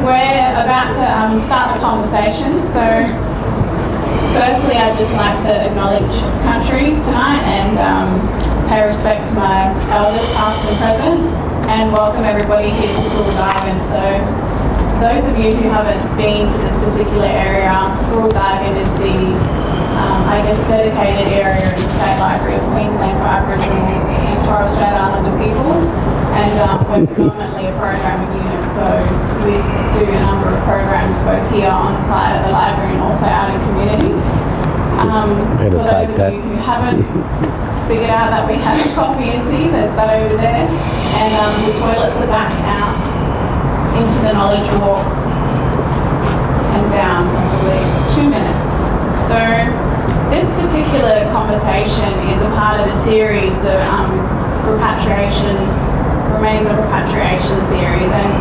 We're about to start the conversation, so firstly I'd just like to acknowledge country tonight and pay respect to my elders past and present, and welcome everybody here to Kuril Dhagun. So those of you who haven't been to this particular area, Kuril Dhagun is the dedicated area in the State Library of Queensland for Aboriginal and Torres Strait Islander people, and we're predominantly a programming unit, so we do a number of programs both here on site at the library and also out in community. For those of you who haven't figured out that we have coffee and tea, there's that over there, and the toilets are back out into the knowledge walk and down probably 2 minutes. So this particular conversation is a part of a series, the Repatriation Remains of Repatriation series, and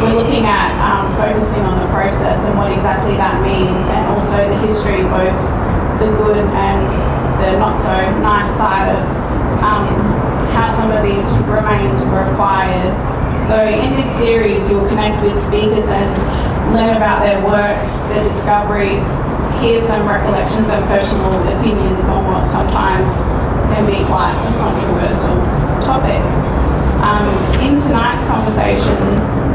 we're looking at focusing on the process and what exactly that means, and also the history, both the good and the not so nice side of how some of these remains were acquired. So in this series you'll connect with speakers and learn about their work, their discoveries, hear some recollections and personal opinions on what sometimes can be quite a controversial topic. In tonight's conversation,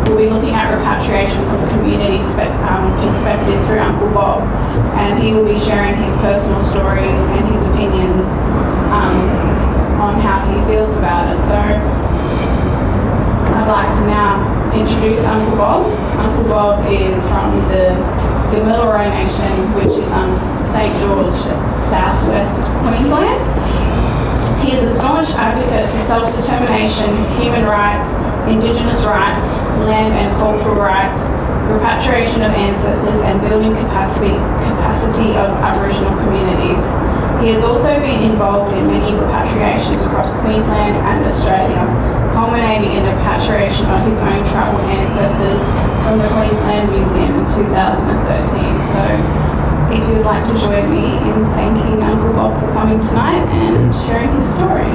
we'll be looking at repatriation from a community perspective through Uncle Bob, and he will be sharing his personal stories and his opinions on how he feels about it. So I'd like to now introduce Uncle Bob. Uncle Bob is from the Milleroi Nation, which is St George, southwest Queensland. He is a staunch advocate for self-determination, human rights, Indigenous rights, land and cultural rights, repatriation of ancestors, and building capacity of Aboriginal communities. He has also been involved in many repatriations across Queensland and Australia, culminating in the repatriation of his own travel ancestors from the Queensland Museum in 2013. So if you would like to join me in thanking Uncle Bob for coming tonight and sharing his story.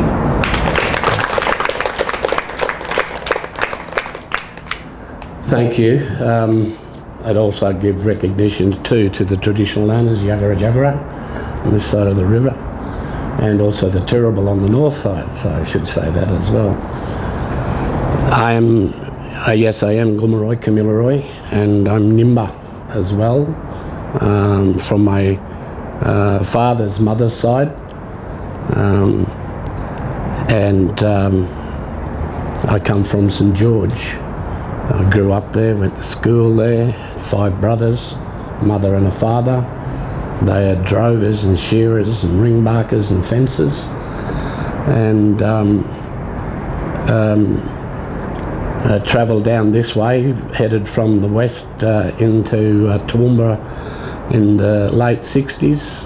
Thank you. I'd also give recognition to the traditional owners, Yagara Jagara, on this side of the river, and also the Turrbal on the north side, so I should say that as well. I am Gumaroi, Kamilaroi, and I'm Nimba as well, from my father's mother's side, and I come from St George. I grew up there, went to school there, 5 brothers, mother and a father. They had drovers and shearers and ringbarkers and fencers, and travelled down this way, headed from the west into Toowoomba in the late 60s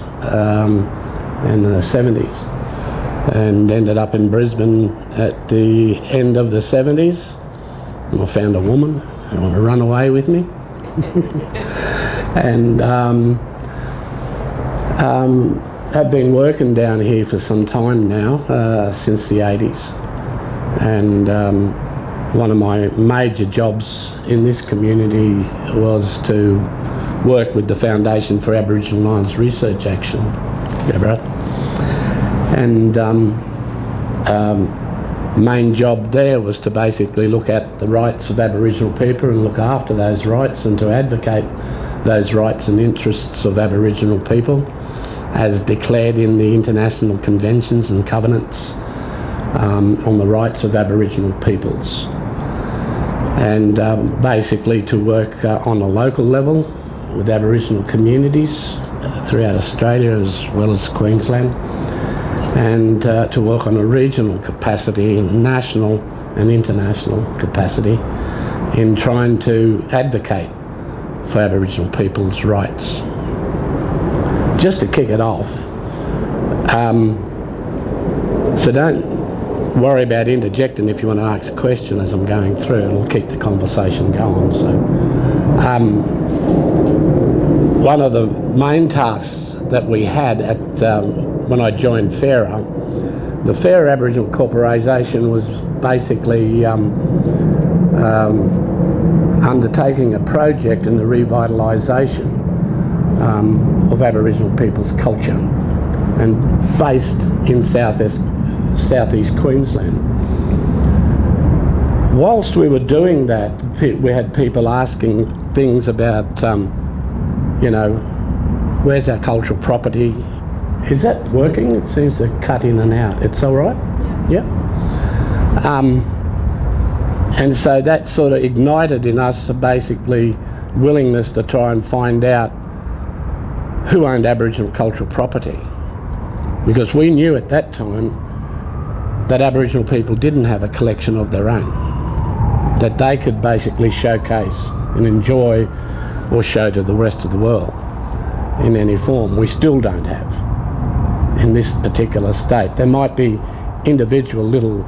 and the 70s, and ended up in Brisbane at the end of the 70s. I found a woman who wanted to run away with me, and have been working down here for some time now, since the 80s, and one of my major jobs in this community was to work with the Foundation for Aboriginal Lands Research Action, and main job there was to basically look at the rights of Aboriginal people and look after those rights and to advocate those rights and interests of Aboriginal people as declared in the international conventions and covenants on the rights of Aboriginal peoples, and basically to work on a local level with Aboriginal communities throughout Australia as well as Queensland, and to work on a regional capacity, national and international capacity, in trying to advocate for Aboriginal people's rights. Just to kick it off, so don't worry about interjecting if you want to ask a question as I'm going through. It'll keep the conversation going. So one of the main tasks that we had at when I joined FARA, the FARA Aboriginal Corporation was basically undertaking a project in the revitalisation of Aboriginal people's culture, and based in southeast Queensland. Whilst we were doing that, we had people asking things about, where's our cultural property? Is that working? It seems to cut in and out. It's all right? Yeah. And so that sort of ignited in us a basically willingness to try and find out who owned Aboriginal cultural property. Because we knew at that time that Aboriginal people didn't have a collection of their own, that they could basically showcase and enjoy or show to the rest of the world in any form. We still don't have in this particular state. There might be individual little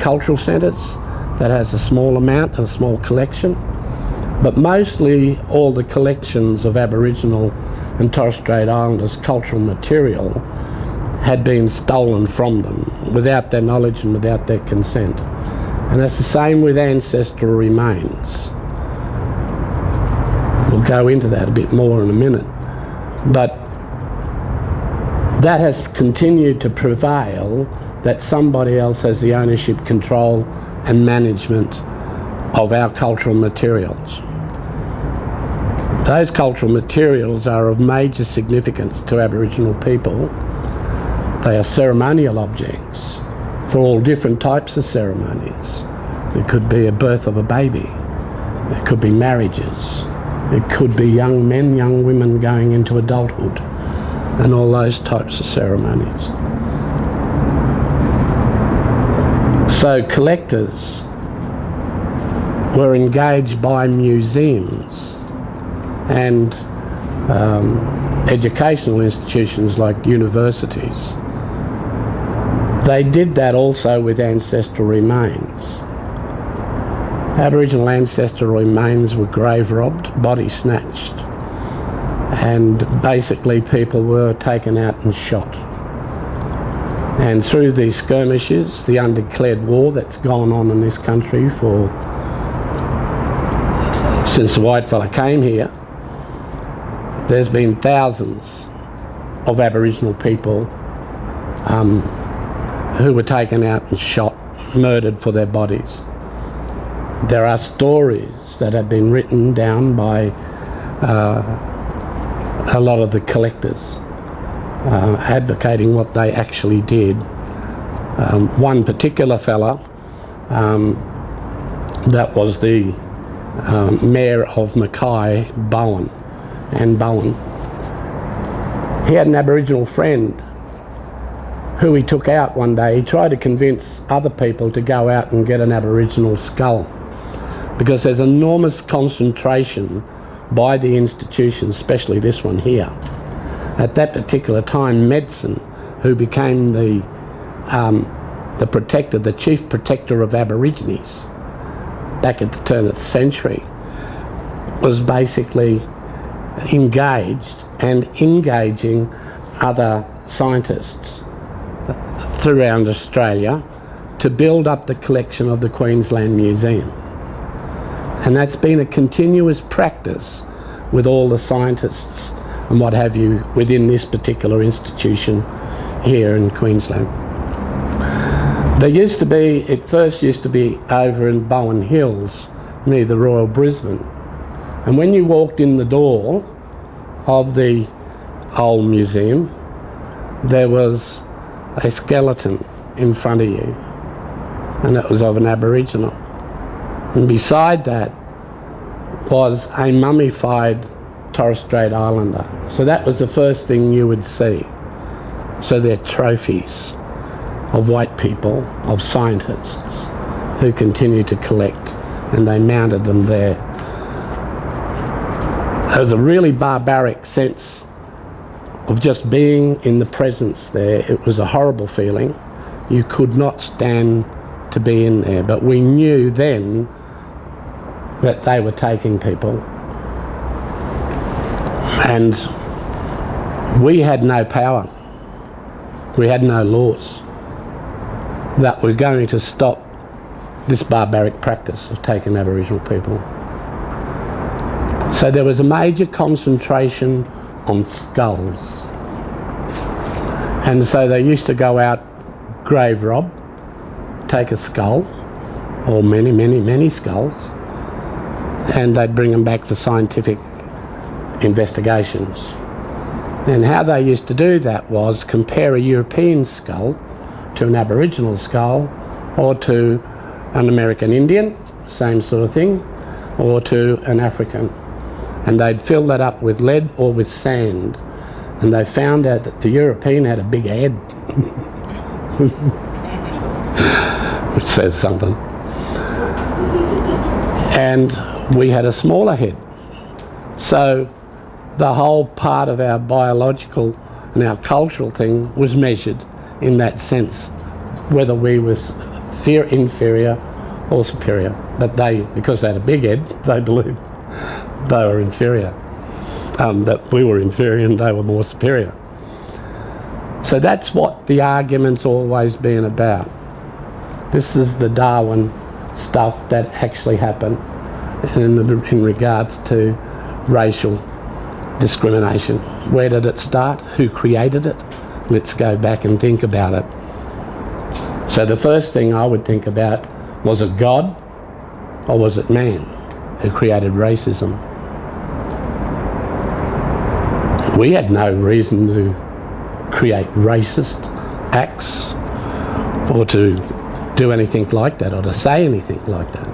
cultural centres that has a small amount, a small collection, but mostly all the collections of Aboriginal and Torres Strait Islanders cultural material had been stolen from them without their knowledge and without their consent. And that's the same with ancestral remains. We'll go into that a bit more in a minute. But that has continued to prevail, that somebody else has the ownership, control and management of our cultural materials. Those cultural materials are of major significance to Aboriginal people. They are ceremonial objects for all different types of ceremonies. It could be a birth of a baby. It could be marriages. It could be young men, young women going into adulthood, and all those types of ceremonies. So collectors were engaged by museums and educational institutions like universities. They did that also with ancestral remains. Aboriginal ancestral remains were grave robbed, body snatched, and basically people were taken out and shot. And through these skirmishes, the undeclared war that's gone on in this country since the white fella came here, there's been thousands of Aboriginal people who were taken out and shot, murdered for their bodies. There are stories that have been written down by a lot of the collectors advocating what they actually did. One particular fella, that was the Mayor of Mackay, Anne Bowen. He had an Aboriginal friend who he took out one day. He tried to convince other people to go out and get an Aboriginal skull, because there's enormous concentration by the institution, especially this one here. At that particular time, medicine, who became the protector, the chief protector of Aborigines back at the turn of the century, was basically engaged and engaging other scientists throughout Australia to build up the collection of the Queensland Museum. And that's been a continuous practice with all the scientists and what have you within this particular institution here in Queensland. It first used to be over in Bowen Hills near the Royal Brisbane. And when you walked in the door of the old museum, there was a skeleton in front of you, and it was of an Aboriginal. And beside that was a mummified Torres Strait Islander. So that was the first thing you would see. So they're trophies of white people, of scientists who continue to collect, and they mounted them there. There was a really barbaric sense of just being in the presence there. It was a horrible feeling. You could not stand to be in there, but we knew then that they were taking people, and we had no power, we had no laws that were going to stop this barbaric practice of taking Aboriginal people. So there was a major concentration on skulls. And so they used to go out, grave rob, take a skull, or many, many, many skulls, and they'd bring them back for scientific investigations. And how they used to do that was compare a European skull to an Aboriginal skull, or to an American Indian, same sort of thing, or to an African. And they'd fill that up with lead or with sand. And they found out that the European had a big head, which says something. And we had a smaller head. So the whole part of our biological and our cultural thing was measured in that sense, whether we were inferior or superior. But they, because they had a big head, they believed they were inferior. That we were inferior and they were more superior. So that's what the argument's always been about. This is the Darwin stuff that actually happened in regards to racial discrimination. Where did it start? Who created it? Let's go back and think about it. So the first thing I would think about, was it God or was it man who created racism? We had no reason to create racist acts or to do anything like that or to say anything like that.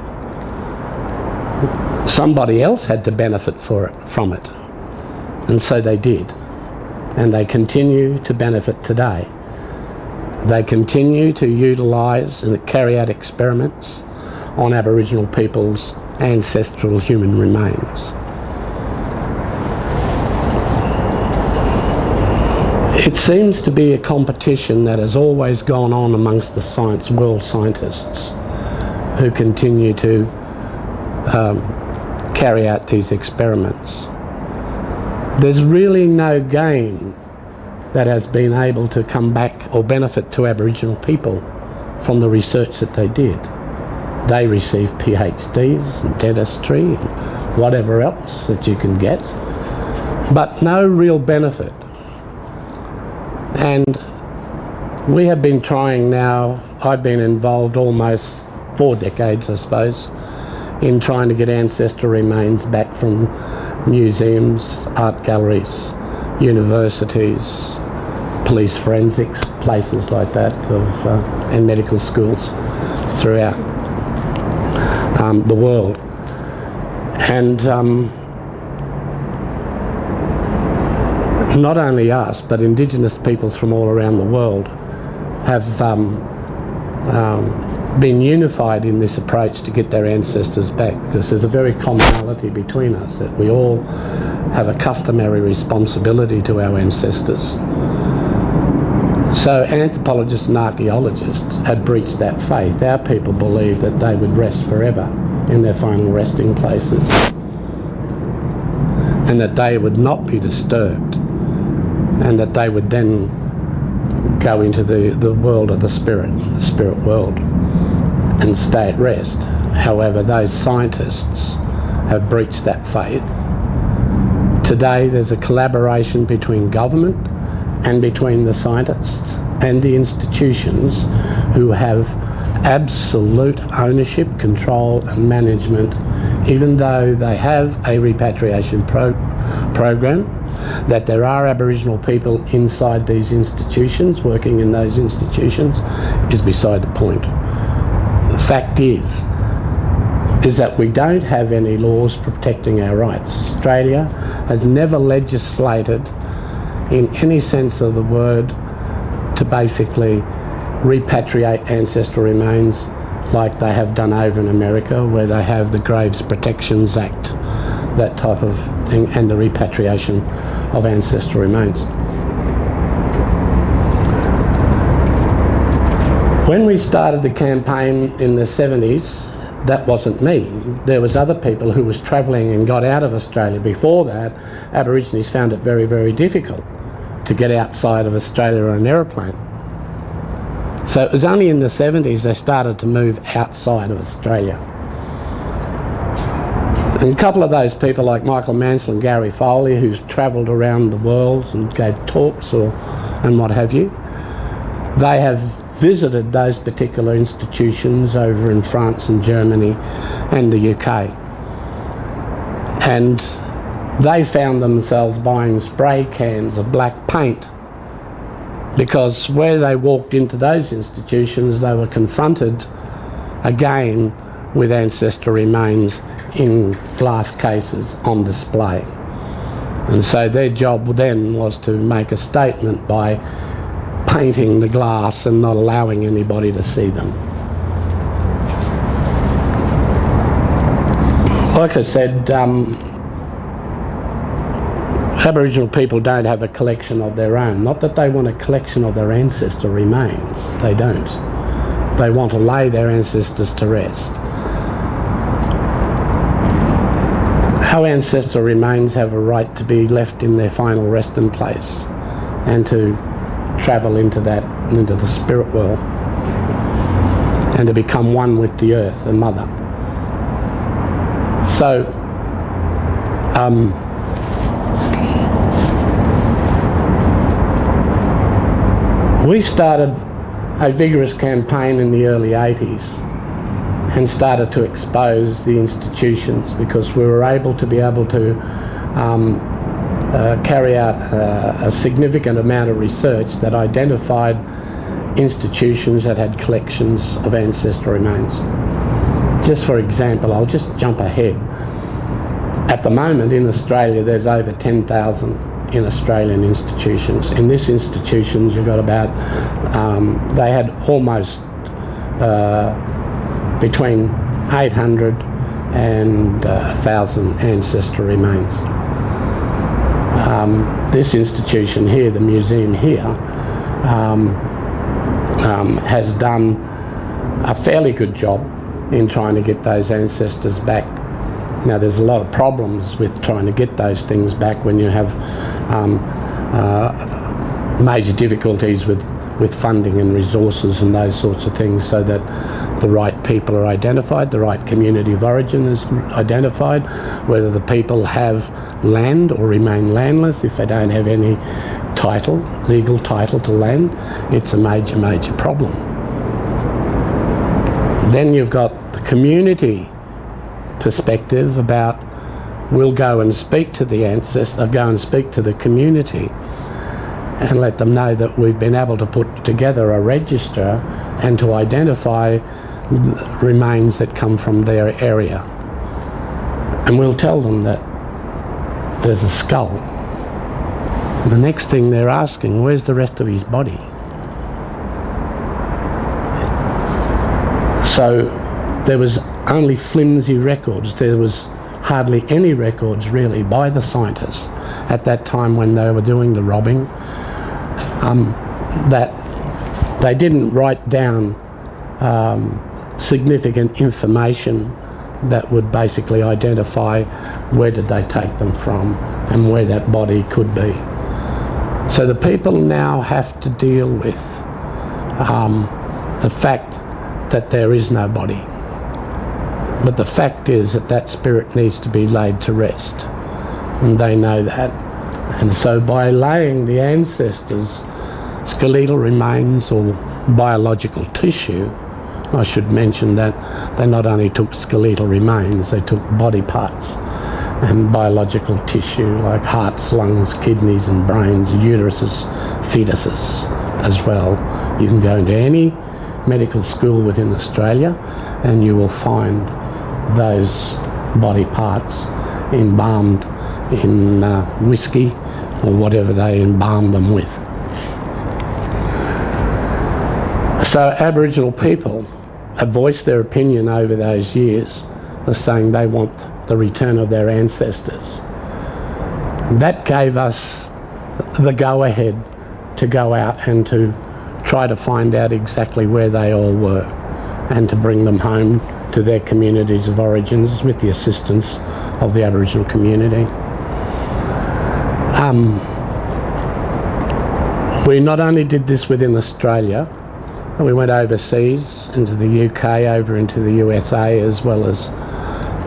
Somebody else had to benefit from it, and so they did, and they continue to benefit today. They continue to utilise and carry out experiments on Aboriginal people's ancestral human remains. It seems to be a competition that has always gone on amongst the world scientists who continue to carry out these experiments. There's really no gain that has been able to come back or benefit to Aboriginal people from the research that they did. They received PhDs in dentistry and whatever else that you can get, but no real benefit. And we have been trying now, I've been involved almost 4 decades, I suppose, in trying to get ancestral remains back from museums, art galleries, universities, police forensics, places like that, and medical schools throughout the world. And not only us, but Indigenous peoples from all around the world have been unified in this approach to get their ancestors back, because there's a very commonality between us, that we all have a customary responsibility to our ancestors. So anthropologists and archaeologists had breached that faith. Our people believed that they would rest forever in their final resting places, and that they would not be disturbed, and that they would then go into the world of the spirit world, and stay at rest. However, those scientists have breached that faith. Today there's a collaboration between government and between the scientists and the institutions who have absolute ownership, control and management, even though they have a repatriation program, that there are Aboriginal people inside these institutions, working in those institutions, is beside the point. The fact is that we don't have any laws protecting our rights. Australia has never legislated in any sense of the word to basically repatriate ancestral remains like they have done over in America, where they have the Graves Protections Act, that type of thing, and the repatriation of ancestral remains. When we started the campaign in the 70s, that wasn't me. There was other people who was travelling and got out of Australia. Before that, Aborigines found it very, very difficult to get outside of Australia on an aeroplane. So it was only in the 70s they started to move outside of Australia. And a couple of those people like Michael Mansell and Gary Foley, who's travelled around the world and gave talks and what have you, they have visited those particular institutions over in France and Germany and the UK. And they found themselves buying spray cans of black paint, because where they walked into those institutions, they were confronted again with ancestral remains in glass cases on display. And so their job then was to make a statement by painting the glass and not allowing anybody to see them. Like I said, Aboriginal people don't have a collection of their own. Not that they want a collection of their ancestral remains. They don't. They want to lay their ancestors to rest. Our ancestral remains have a right to be left in their final resting place and to travel into the spirit world and to become one with the earth, the mother. So, we started a vigorous campaign in the early 80s and started to expose the institutions, because we were able to carry out a significant amount of research that identified institutions that had collections of ancestral remains. Just for example, I'll just jump ahead. At the moment in Australia, there's over 10,000 in Australian institutions. In these institutions, you've got about, they had almost between 800 and 1,000 ancestral remains. This institution here, the museum here, has done a fairly good job in trying to get those ancestors back. Now, there's a lot of problems with trying to get those things back when you have major difficulties with funding and resources and those sorts of things, so that the right people are identified, the right community of origin is identified, whether the people have land or remain landless. If they don't have any title, legal title to land, it's a major, major problem. Then you've got the community perspective about, we'll go and speak to the ancestors, go and speak to the community and let them know that we've been able to put together a register and to identify remains that come from their area. And we'll tell them that there's a skull. And the next thing they're asking, where's the rest of his body? So there was only flimsy records. There was hardly any records really by the scientists at that time when they were doing the robbing, that they didn't write down significant information that would basically identify where did they take them from and where that body could be. So the people now have to deal with the fact that there is no body. But the fact is that that spirit needs to be laid to rest, and they know that. And so by laying the ancestors' skeletal remains or biological tissue, I should mention that they not only took skeletal remains, they took body parts and biological tissue like hearts, lungs, kidneys and brains, uteruses, fetuses as well. You can go into any medical school within Australia and you will find those body parts embalmed in whiskey or whatever they embalm them with. So Aboriginal people have voiced their opinion over those years of saying they want the return of their ancestors. That gave us the go-ahead to go out and to try to find out exactly where they all were and to bring them home to their communities of origins with the assistance of the Aboriginal community. We not only did this within Australia, we went overseas into the UK, over into the USA, as well as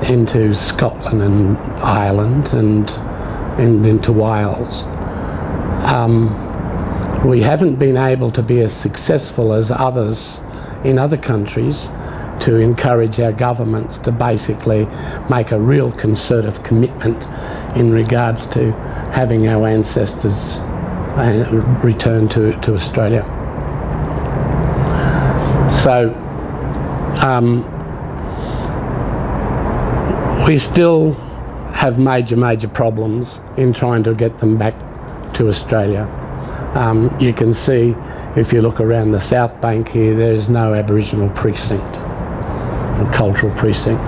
into Scotland and Ireland and into Wales. We haven't been able to be as successful as others in other countries to encourage our governments to basically make a real concerted commitment in regards to having our ancestors return to Australia. So we still have major problems in trying to get them back to Australia. You can see, if you look around the South Bank here, there's no Aboriginal precinct, a cultural precinct.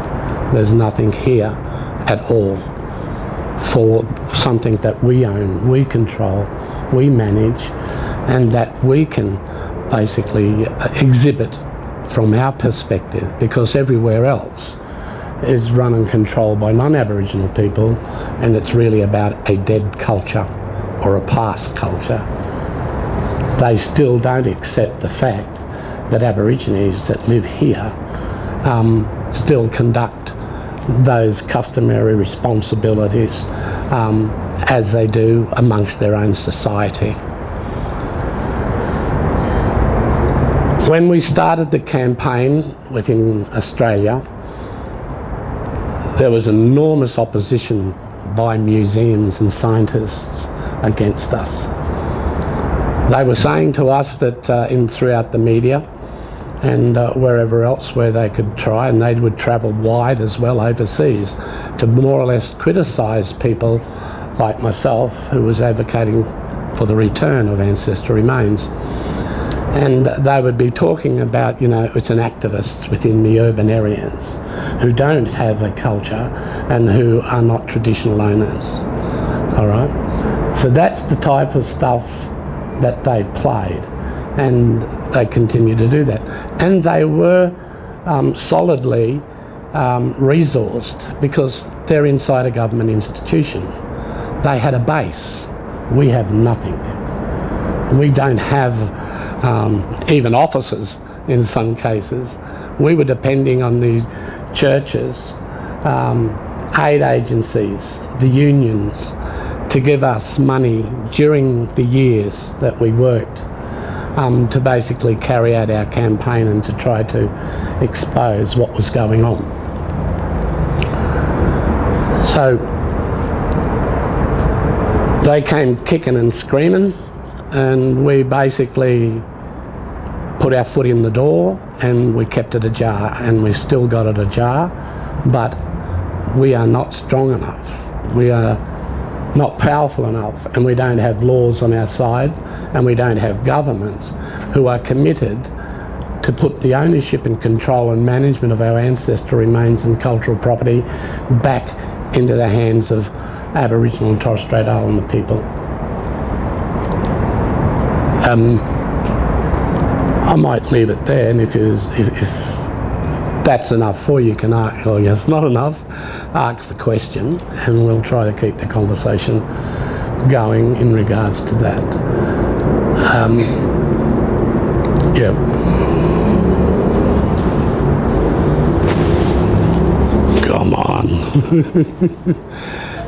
There's nothing here at all for something that we own, we control, we manage, and that we can basically exhibit from our perspective, because everywhere else is run and controlled by non-Aboriginal people, and it's really about a dead culture or a past culture. They still don't accept the fact that Aborigines that live here still conduct those customary responsibilities as they do amongst their own society. When we started the campaign within Australia, there was enormous opposition by museums and scientists against us. They were saying to us that throughout the media and wherever else where they could try, and they would travel wide as well overseas to more or less criticise people like myself who was advocating for the return of ancestral remains. And they would be talking about, it's an activists within the urban areas who don't have a culture and who are not traditional owners. All right? So that's the type of stuff that they played, and they continue to do that. And they were solidly resourced, because they're inside a government institution. They had a base. We have nothing. We don't have even offices in some cases. We were depending on the churches, aid agencies, the unions, to give us money during the years that we worked to basically carry out our campaign and to try to expose what was going on. So they came kicking and screaming, and we basically put our foot in the door and we kept it ajar, and we still got it ajar, but we are not strong enough. We are not powerful enough, and we don't have laws on our side, and we don't have governments who are committed to put the ownership and control and management of our ancestral remains and cultural property back into the hands of Aboriginal and Torres Strait Islander people. I might leave it there, and if that's enough for you, you can ask, or if it's not enough, ask the question, and we'll try to keep the conversation going in regards to that. Yeah. Come on.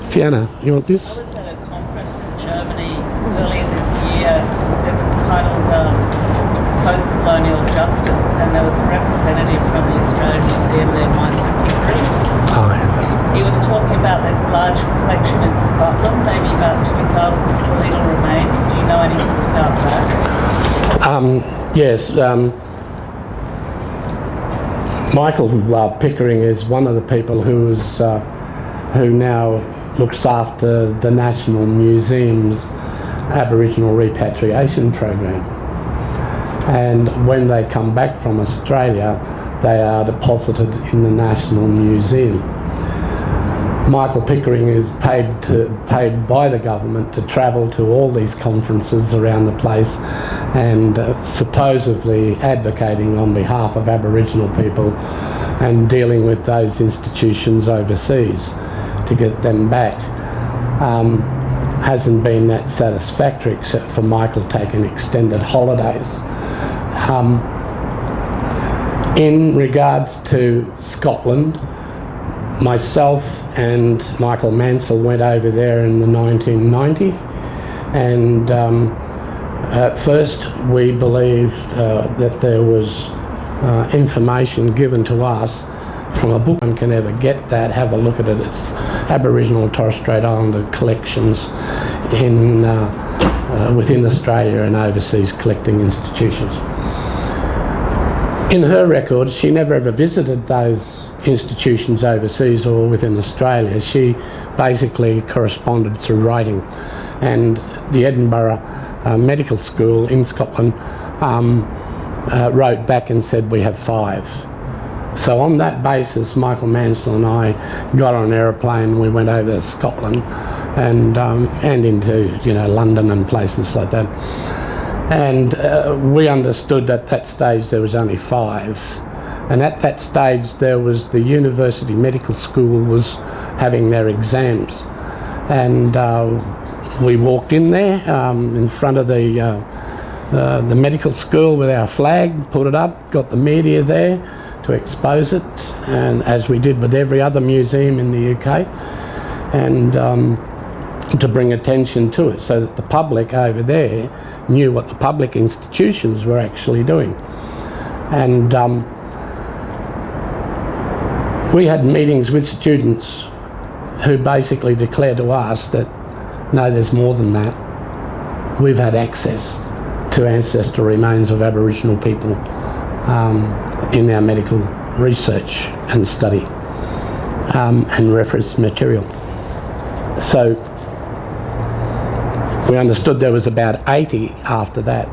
Fiona, you want this? I was at a conference in Germany earlier this year. It was titled Post-Colonial Justice, and there was a representative from the Australian Museum there, Michael Pickering. Oh, yes. He was talking about this large collection in Scotland, maybe about 2,000 skeletal remains. Do you know anything about that? Yes. Michael Pickering is one of the people who now looks after the National Museum's Aboriginal Repatriation program. And when they come back from Australia, they are deposited in the National Museum. Michael Pickering is paid by the government to travel to all these conferences around the place and supposedly advocating on behalf of Aboriginal people and dealing with those institutions overseas to get them back. Hasn't been that satisfactory, except for Michael taking extended holidays. In regards to Scotland, Myself and Michael Mansell went over there in the 1990, and at first we believed that there was information given to us from a book. One can ever get that, have a look at it. It's Aboriginal and Torres Strait Islander collections in within Australia and overseas collecting institutions. In her records, she never ever visited those institutions overseas or within Australia. She basically corresponded through writing, and the Edinburgh Medical School in Scotland wrote back and said we have 5. So on that basis, Michael Mansell and I got on an aeroplane. We went over to Scotland and into London and places like that. And we understood at that stage there was only 5. And at that stage there was the University Medical School was having their exams. And we walked in there in front of the medical school with our flag, put it up, got the media there to expose it, and as we did with every other museum in the UK, and to bring attention to it so that the public over there knew what the public institutions were actually doing. And we had meetings with students who basically declared to us that no, there's more than that. We've had access to ancestral remains of Aboriginal people in our medical research and study and reference material. So we understood there was about 80 after that.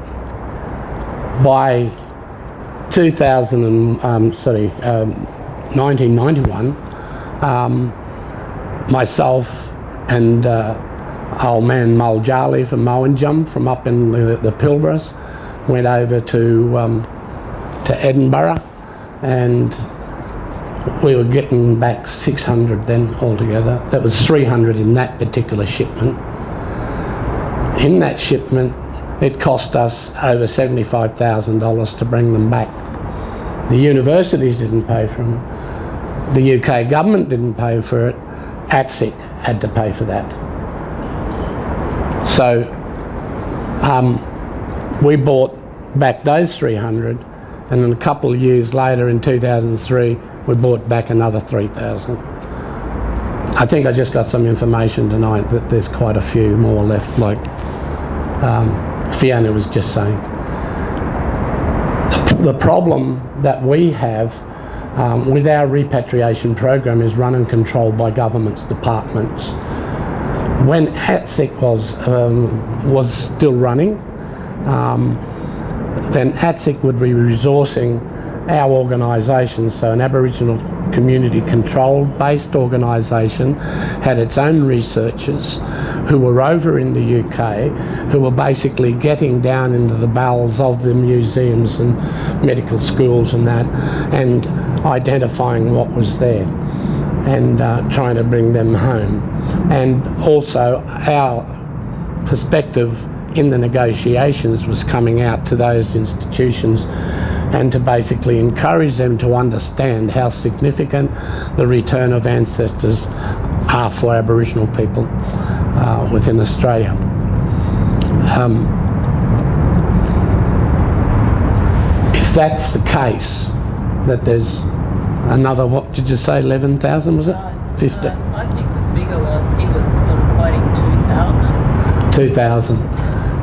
By 1991, myself and old man Muljali from Mowanjum from up in the Pilbara went over to Edinburgh, and we were getting back 600 then altogether. That was 300 in that particular shipment. In that shipment, it cost us over $75,000 to bring them back. The universities didn't pay for them. The UK government didn't pay for it. ATSIC had to pay for that. So we bought back those 300, and then a couple of years later in 2003 we bought back another 3,000. I think I just got some information tonight that there's quite a few more left, like Fiona was just saying. The problem that we have with our repatriation program is run and controlled by government's departments. When ATSIC was still running, then ATSIC would be resourcing our organisation, so an Aboriginal community controlled based organisation, had its own researchers who were over in the UK, who were basically getting down into the bowels of the museums and medical schools and that, and identifying what was there and trying to bring them home. And also our perspective in the negotiations was coming out to those institutions and to basically encourage them to understand how significant the return of ancestors are for Aboriginal people within Australia. If that's the case, that there's another, what did you say, 11,000 was it? 50? I think the figure was, he was sort of quoting 2,000. 2,000,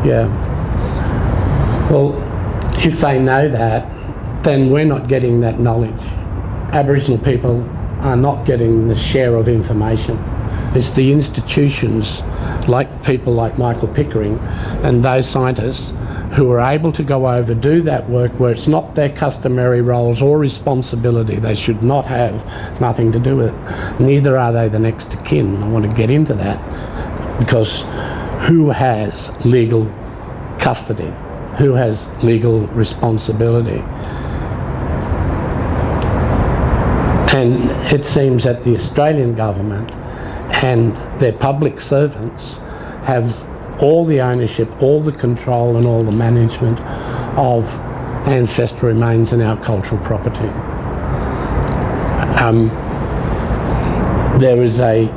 yeah. Well, if they know that, then we're not getting that knowledge. Aboriginal people are not getting the share of information. It's the institutions, like people like Michael Pickering and those scientists who are able to go over, do that work where it's not their customary roles or responsibility. They should not have nothing to do with it. Neither are they the next of kin. I want to get into that, because who has legal custody? Who has legal responsibility? And it seems that the Australian government and their public servants have all the ownership, all the control and all the management of ancestral remains in our cultural property. There is a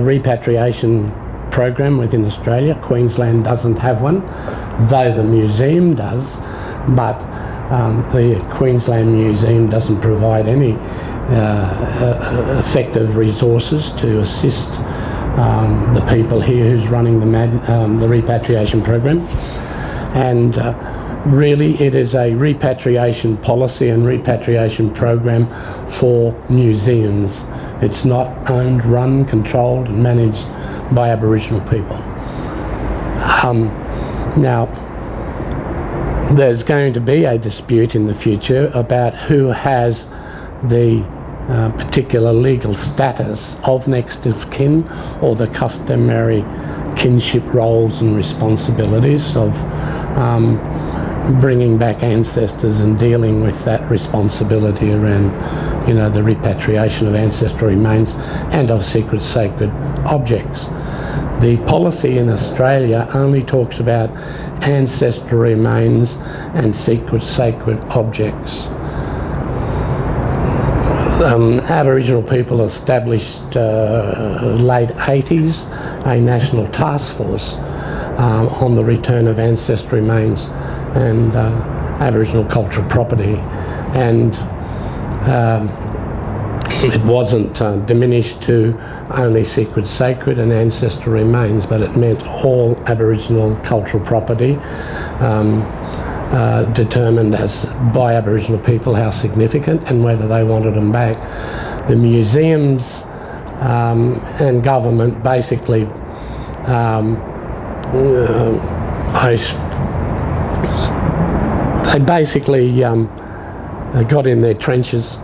repatriation program within Australia. Queensland doesn't have one, though the museum does, but the Queensland Museum doesn't provide any effective resources to assist the people here who's running the repatriation program. And really it is a repatriation policy and repatriation program for museums. It's not owned, run, controlled and managed by Aboriginal people. Now, there's going to be a dispute in the future about who has the particular legal status of next of kin, or the customary kinship roles and responsibilities of bringing back ancestors and dealing with that responsibility around, you know, the repatriation of ancestral remains and of sacred objects. The policy in Australia only talks about ancestral remains and sacred objects. Aboriginal people established late 80s a national task force on the return of ancestral remains and Aboriginal cultural property, and it wasn't diminished to only sacred and ancestral remains, but it meant all Aboriginal cultural property determined as by Aboriginal people how significant and whether they wanted them back. The museums and government basically got in their trenches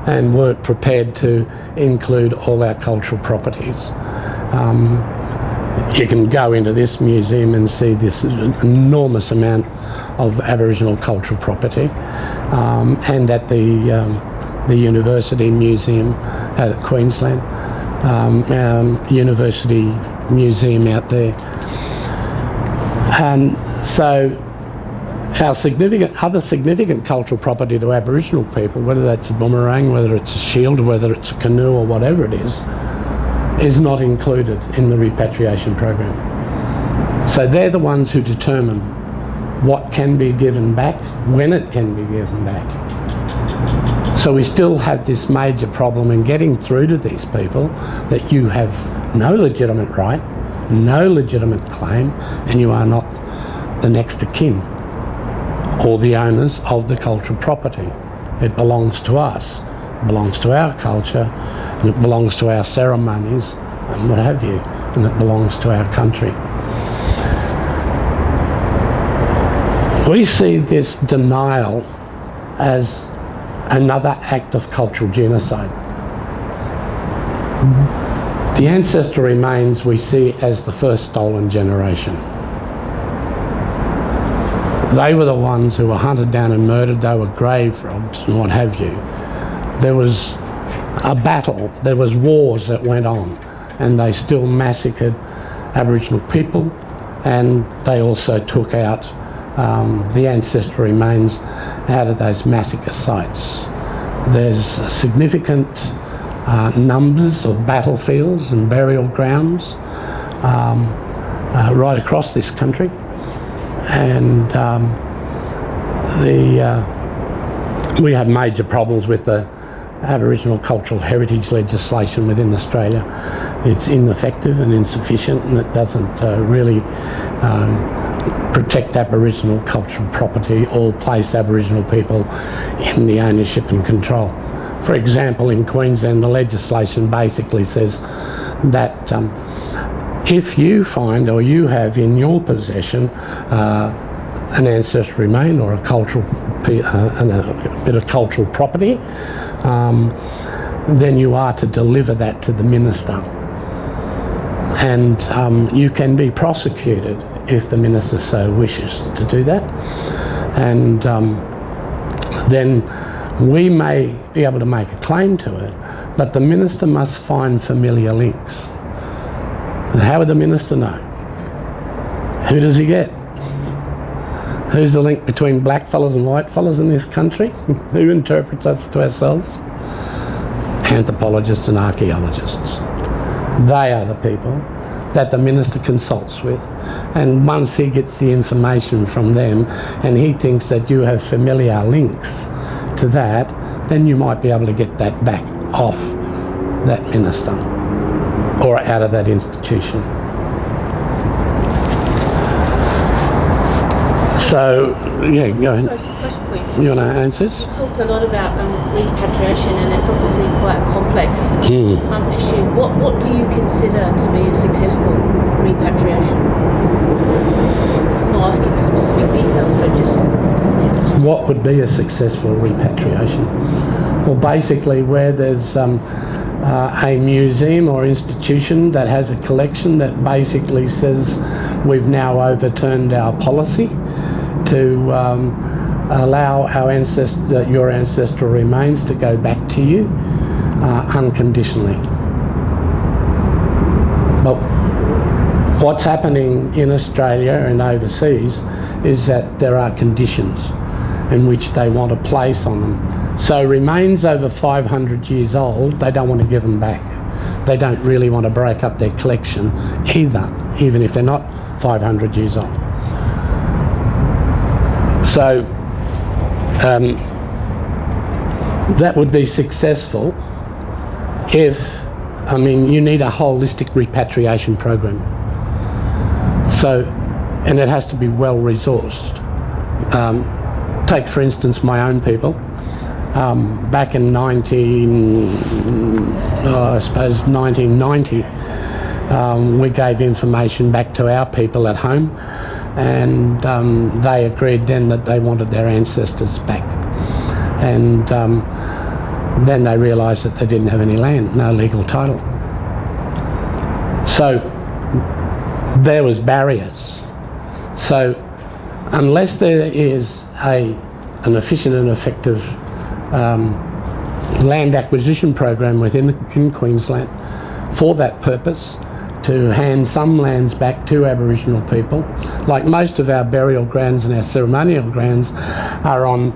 and weren't prepared to include all our cultural properties. You can go into this museum and see this enormous amount of Aboriginal cultural property, and at the University Museum at Queensland, University Museum out there. And so our other significant cultural property to Aboriginal people, whether that's a boomerang, whether it's a shield, or whether it's a canoe or whatever it is not included in the repatriation program. So they're the ones who determine what can be given back, when it can be given back. So we still have this major problem in getting through to these people that you have no legitimate right, no legitimate claim, and you are not the next of kin or the owners of the cultural property. It belongs to us, it belongs to our culture, and it belongs to our ceremonies and what have you, and it belongs to our country. We see this denial as another act of cultural genocide. The ancestral remains we see as the first stolen generation. They were the ones who were hunted down and murdered, they were grave robbed and what have you. There was a battle, there was wars that went on, and they still massacred Aboriginal people, and they also took out the ancestral remains out of those massacre sites. There's significant numbers of battlefields and burial grounds right across this country, and we have major problems with the Aboriginal cultural heritage legislation within Australia. It's ineffective and insufficient, and it doesn't really protect Aboriginal cultural property or place Aboriginal people in the ownership and control. For example, in Queensland, the legislation basically says that if you find or you have in your possession an ancestral remain or a cultural a bit of cultural property, then you are to deliver that to the minister, and you can be prosecuted if the minister so wishes to do that, and then we may be able to make a claim to it, but the minister must find familiar links. And how would the minister know? Who does he get? Who's the link between black fellas and white fellas in this country? Who interprets us to ourselves? anthropologists and archaeologists. They are the people that the minister consults with, and once he gets the information from them and he thinks that you have familiar links to that, then you might be able to get that back off that minister or out of that institution. So, yeah, go ahead. So just a question for you. You want to answer this? You talked a lot about repatriation, and it's obviously quite a complex issue. What do you consider to be a successful repatriation? I'm not asking for specific details, but just... What would be a successful repatriation? Well, basically where there's a museum or institution that has a collection that basically says we've now overturned our policy to allow our your ancestral remains to go back to you unconditionally. But what's happening in Australia and overseas is that there are conditions in which they want to place on them. So remains over 500 years old, they don't want to give them back. They don't really want to break up their collection either, even if they're not 500 years old. So that would be successful if, I mean, you need a holistic repatriation program. So, and it has to be well resourced. Take for instance my own people. Back in 1990, we gave information back to our people at home, and they agreed then that they wanted their ancestors back. And then they realised that they didn't have any land, no legal title. So there was barriers. So unless there is an efficient and effective land acquisition program in Queensland for that purpose, to hand some lands back to Aboriginal people. Like most of our burial grounds and our ceremonial grounds are on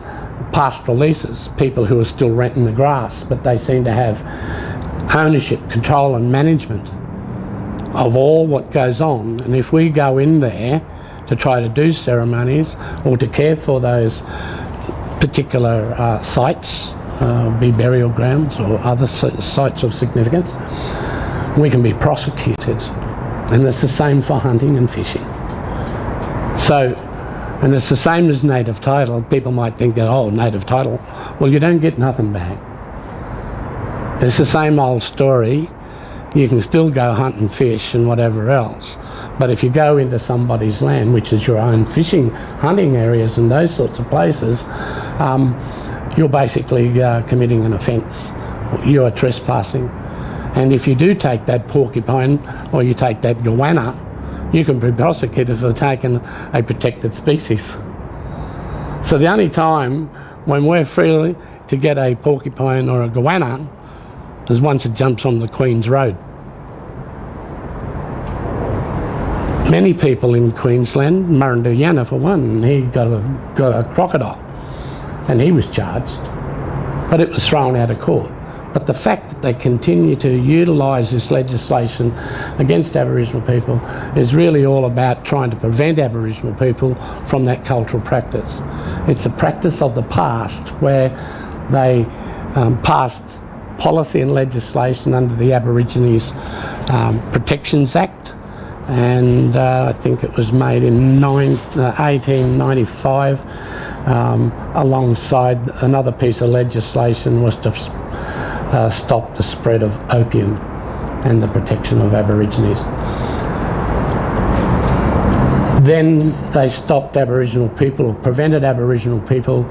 pastoral leases, people who are still renting the grass, but they seem to have ownership, control and management of all what goes on. And if we go in there to try to do ceremonies or to care for those particular sites, be burial grounds or other sites of significance, we can be prosecuted. And it's the same for hunting and fishing. So, and it's the same as native title. People might think that, oh, native title, well, you don't get nothing back. It's the same old story. You can still go hunt and fish and whatever else, but if you go into somebody's land, which is your own fishing, hunting areas and those sorts of places, you're basically committing an offence. You are trespassing. And if you do take that porcupine or you take that goanna, you can be prosecuted for taking a protected species. So the only time when we're free to get a porcupine or a goanna is once it jumps on the Queen's Road. Many people in Queensland, Murrinduyana for one, he got a crocodile and he was charged, but it was thrown out of court. But the fact that they continue to utilise this legislation against Aboriginal people is really all about trying to prevent Aboriginal people from that cultural practice. It's a practice of the past where they passed policy and legislation under the Aborigines Protections Act, and I think it was made in 1895 alongside another piece of legislation was to stop the spread of opium and the protection of Aborigines. Then they stopped Aboriginal people, or prevented Aboriginal people,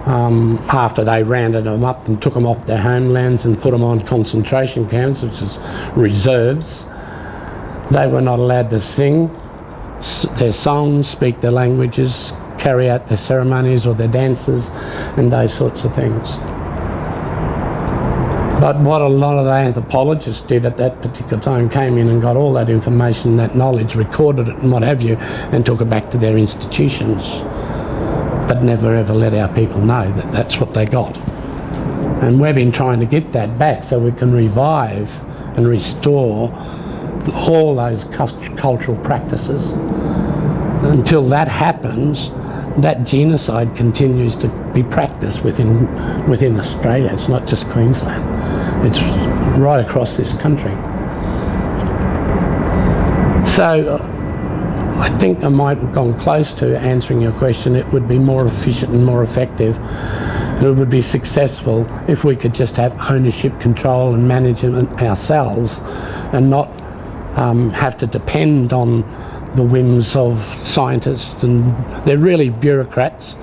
after they rounded them up and took them off their homelands and put them on concentration camps, which is reserves. They were not allowed to sing their songs, speak their languages, carry out their ceremonies or their dances and those sorts of things. But what a lot of the anthropologists did at that particular time, came in and got all that information, that knowledge, recorded it and what have you, and took it back to their institutions, but never ever let our people know that that's what they got. And we've been trying to get that back so we can revive and restore all those cultural practices. Until that happens, that genocide continues to be practiced within Australia. It's not just Queensland. It's right across this country. So I think I might have gone close to answering your question. It would be more efficient and more effective, and it would be successful if we could just have ownership, control and management ourselves, and not have to depend on the whims of scientists, and they're really bureaucrats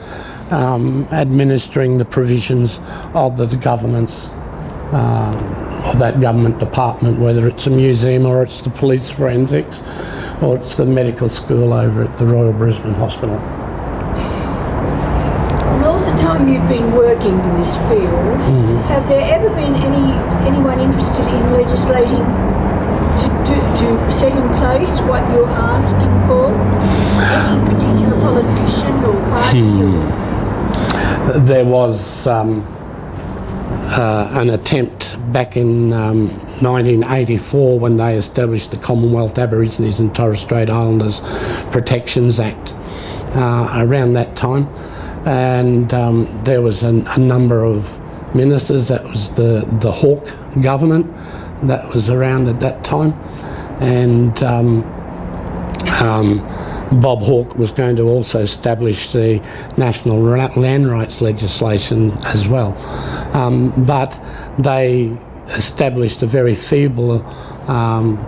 administering the provisions of the governments, of that government department, whether it's a museum or it's the police forensics or it's the medical school over at the Royal Brisbane Hospital. In all the time you've been working in this field, have there ever been anyone interested in legislating to set in place what you're asking for? Any particular politician or party? There was an attempt back in 1984 when they established the Commonwealth Aborigines and Torres Strait Islanders Protections Act around that time, and there was a number of ministers. That was the Hawke government that was around at that time, and Bob Hawke was going to also establish the national land rights legislation as well, but they established a very feeble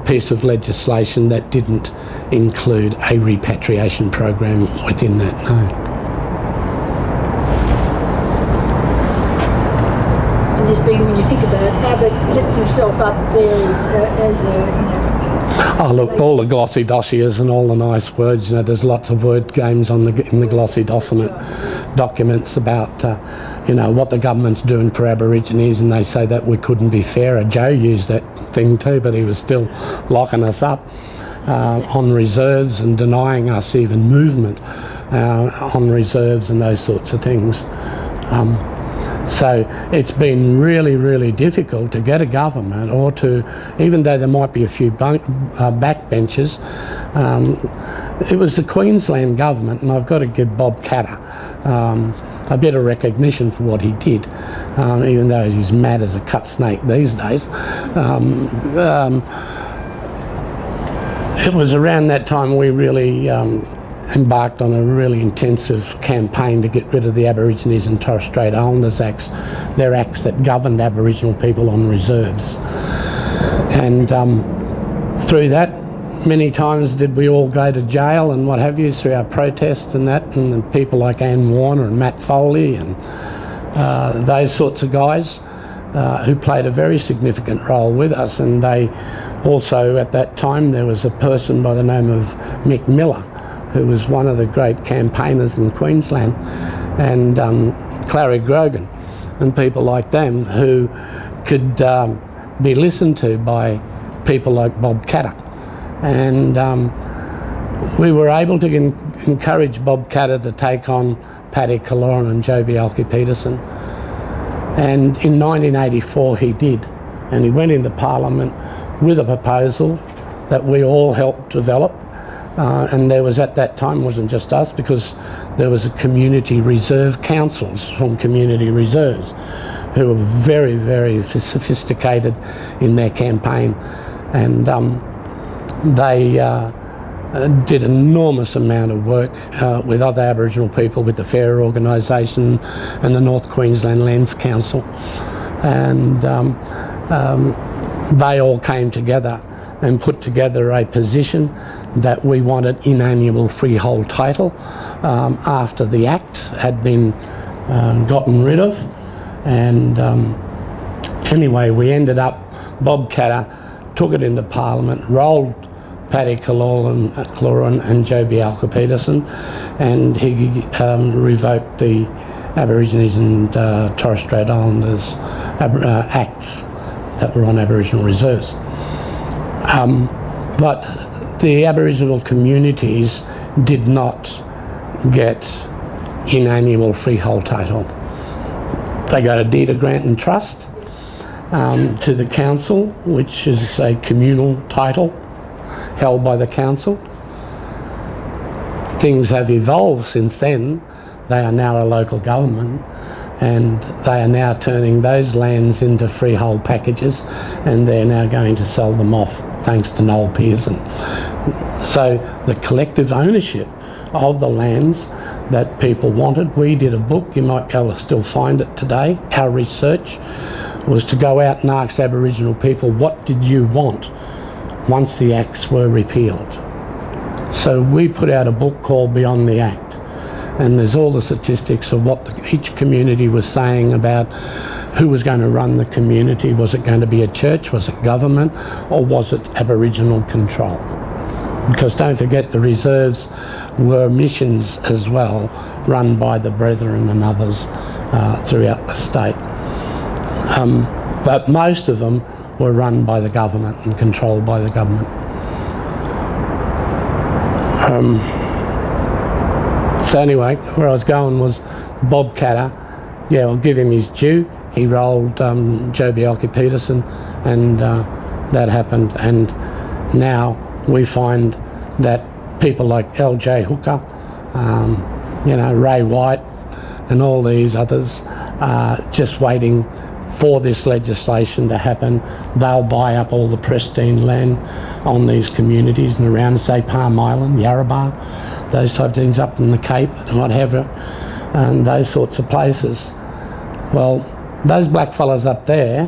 piece of legislation that didn't include a repatriation program within that. No. And there's been, when you think about it, Abbott sets himself up there as a Oh look, all the glossy dossiers and all the nice words, there's lots of word games in the glossy documents about, what the government's doing for Aborigines, and they say that we couldn't be fairer. Joe used that thing too, but he was still locking us up on reserves and denying us even movement on reserves and those sorts of things. So it's been really, really difficult to get a government, or to, even though there might be a few backbenchers, it was the Queensland government, and I've got to give Bob Katter a bit of recognition for what he did, even though he's mad as a cut snake these days. It was around that time we really embarked on a really intensive campaign to get rid of the Aborigines and Torres Strait Islanders Acts. They're acts that governed Aboriginal people on reserves. And through that, many times did we all go to jail and what have you through our protests and that, and people like Anne Warner and Matt Foley and those sorts of guys who played a very significant role with us. And they also, at that time, there was a person by the name of Mick Miller, who was one of the great campaigners in Queensland, and Clary Grogan and people like them who could be listened to by people like Bob Katter. And we were able to encourage Bob Katter to take on Paddy Kaloran and Joe Bialke-Peterson. And in 1984 he did, and he went into Parliament with a proposal that we all helped develop. And there was, at that time, wasn't just us, because there was a community reserve councils from community reserves who were very, very sophisticated in their campaign, and they did an enormous amount of work with other Aboriginal people, with the Fairer Organisation and the North Queensland Lands Council, and they all came together and put together a position that we wanted inalienable freehold title after the Act had been gotten rid of. And anyway, we ended up, Bob Katter took it into Parliament, rolled Paddy Kaloran and Joe Bialke-Peterson, and he revoked the Aborigines and Torres Strait Islanders Acts that were on Aboriginal reserves. But the Aboriginal communities did not get inalienable freehold title. They got a deed of grant and trust to the council, which is a communal title held by the council. Things have evolved since then. They are now a local government, and they are now turning those lands into freehold packages, and they're now going to sell them off thanks to Noel Pearson. So the collective ownership of the lands that people wanted. We did a book, you might be able to still find it today. Our research was to go out and ask Aboriginal people, what did you want once the acts were repealed? So we put out a book called Beyond the Act, and there's all the statistics of what each community was saying about who was going to run the community. Was it going to be a church, was it government, or was it Aboriginal control? Because don't forget, the reserves were missions as well, run by the Brethren and others throughout the state. But most of them were run by the government and controlled by the government. So anyway, where I was going was Bob Catter. Yeah, I'll give him his due. He rolled Joe Bjelke-Petersen, and that happened. And now we find that people like L.J. Hooker, Ray White, and all these others are just waiting for this legislation to happen. They'll buy up all the pristine land on these communities and around, say, Palm Island, Yarrabah, those type of things, up in the Cape and whatever, and those sorts of places. Well, those black fellas up there,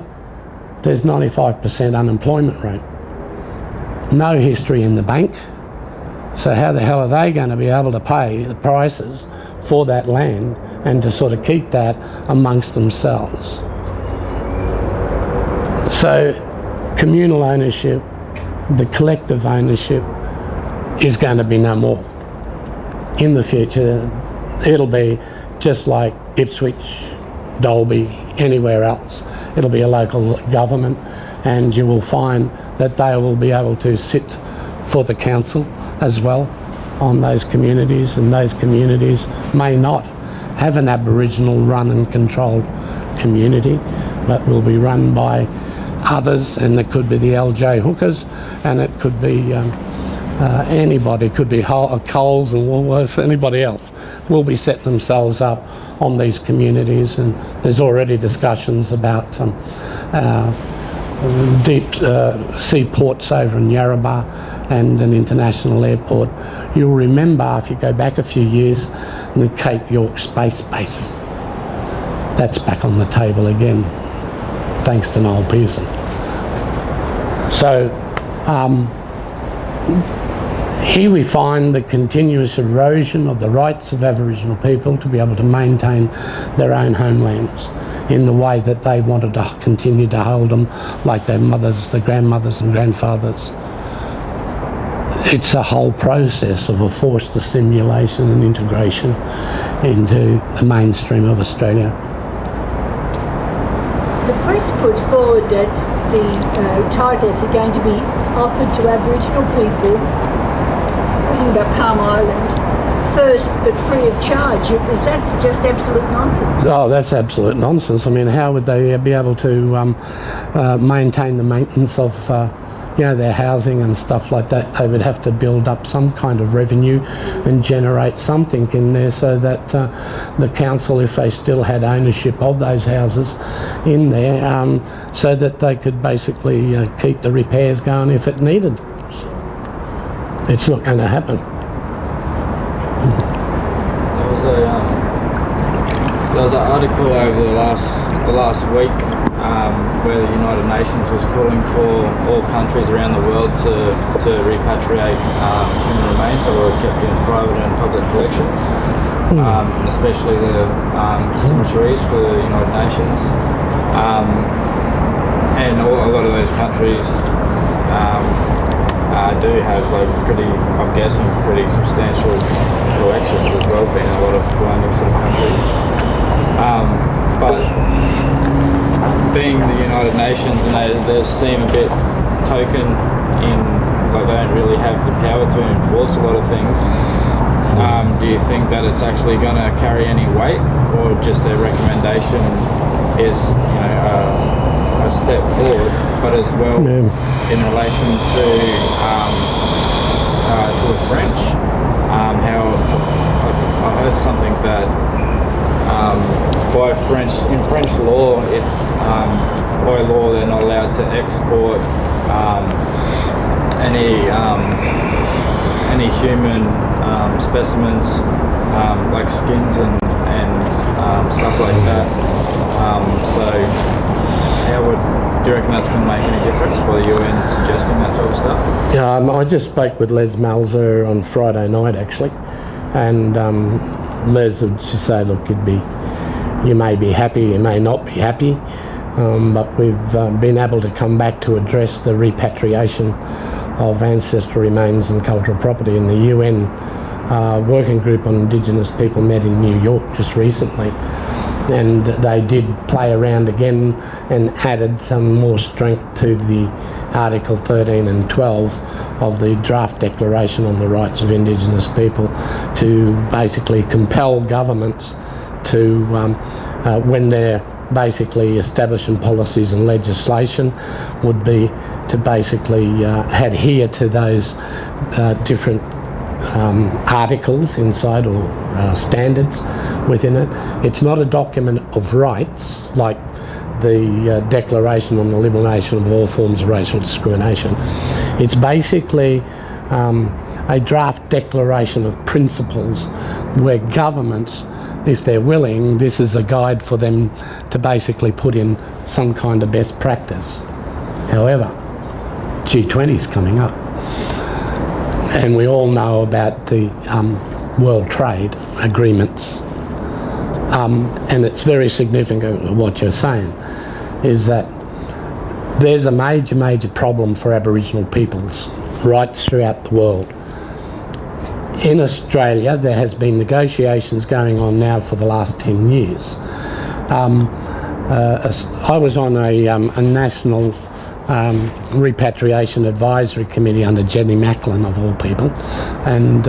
there's 95% unemployment rate. No history in the bank. So how the hell are they going to be able to pay the prices for that land and to sort of keep that amongst themselves? So communal ownership, the collective ownership, is going to be no more. In the future, it'll be just like Ipswich, Dalby, anywhere else. It'll be a local government, and you will find that they will be able to sit for the council as well on those communities, and those communities may not have an Aboriginal run and controlled community, but will be run by others, and it could be the LJ Hookers, and it could be anybody, could be Coles and Woolworths, anybody else will be setting themselves up on these communities. And there's already discussions about deep sea ports over in Yarrabah and an international airport. You'll remember, if you go back a few years, the Cape York Space Base. That's back on the table again, thanks to Noel Pearson. So here we find the continuous erosion of the rights of Aboriginal people to be able to maintain their own homelands in the way that they wanted to continue to hold them, like their mothers, their grandmothers and grandfathers. It's a whole process of a forced assimilation and integration into the mainstream of Australia. The press puts forward that the titles are going to be offered to Aboriginal people, talking about Palm Island, first but free of charge. Is that just absolute nonsense? Oh, that's absolute nonsense. I mean, how would they be able to maintain the maintenance of their housing and stuff like that? They would have to build up some kind of revenue and generate something in there so that the council, if they still had ownership of those houses in there, so that they could basically keep the repairs going if it needed. It's not going to happen. There was an article over the last week where the United Nations was calling for all countries around the world to repatriate human remains that were kept in private and public collections, especially the cemeteries for the United Nations. And a lot of those countries do have I'm guessing, pretty substantial collections as well, being a lot of colonial sort of countries. But being the United Nations, and they seem a bit token in, they don't really have the power to enforce a lot of things. Do you think that it's actually going to carry any weight, or just their recommendation is, a step forward, but as well in relation to the French, how I heard something that in French law, it's by law they're not allowed to export any human specimens, like skins and stuff like that. So do you reckon that's going to make any difference by the UN suggesting that sort of stuff? I just spoke with Les Malzer on Friday night actually, and Les would just say, look, you may be happy, you may not be happy, but we've been able to come back to address the repatriation of ancestral remains and cultural property. In the UN Working Group on Indigenous People met in New York just recently, and they did play around again and added some more strength to the Article 13 and 12 of the draft Declaration on the Rights of Indigenous People to basically compel governments to, when they're basically establishing policies and legislation, would be to basically adhere to those different articles inside, or standards within it. It's not a document of rights like the Declaration on the Elimination of All Forms of Racial Discrimination. It's basically a draft declaration of principles where governments, if they're willing, this is a guide for them to basically put in some kind of best practice. However, G20 is coming up, and we all know about the World Trade Agreements, and it's very significant what you're saying, is that there's a major problem for Aboriginal peoples right throughout the world. In Australia, there has been negotiations going on now for the last 10 years. I was on a national repatriation advisory committee under Jenny Macklin, of all people, and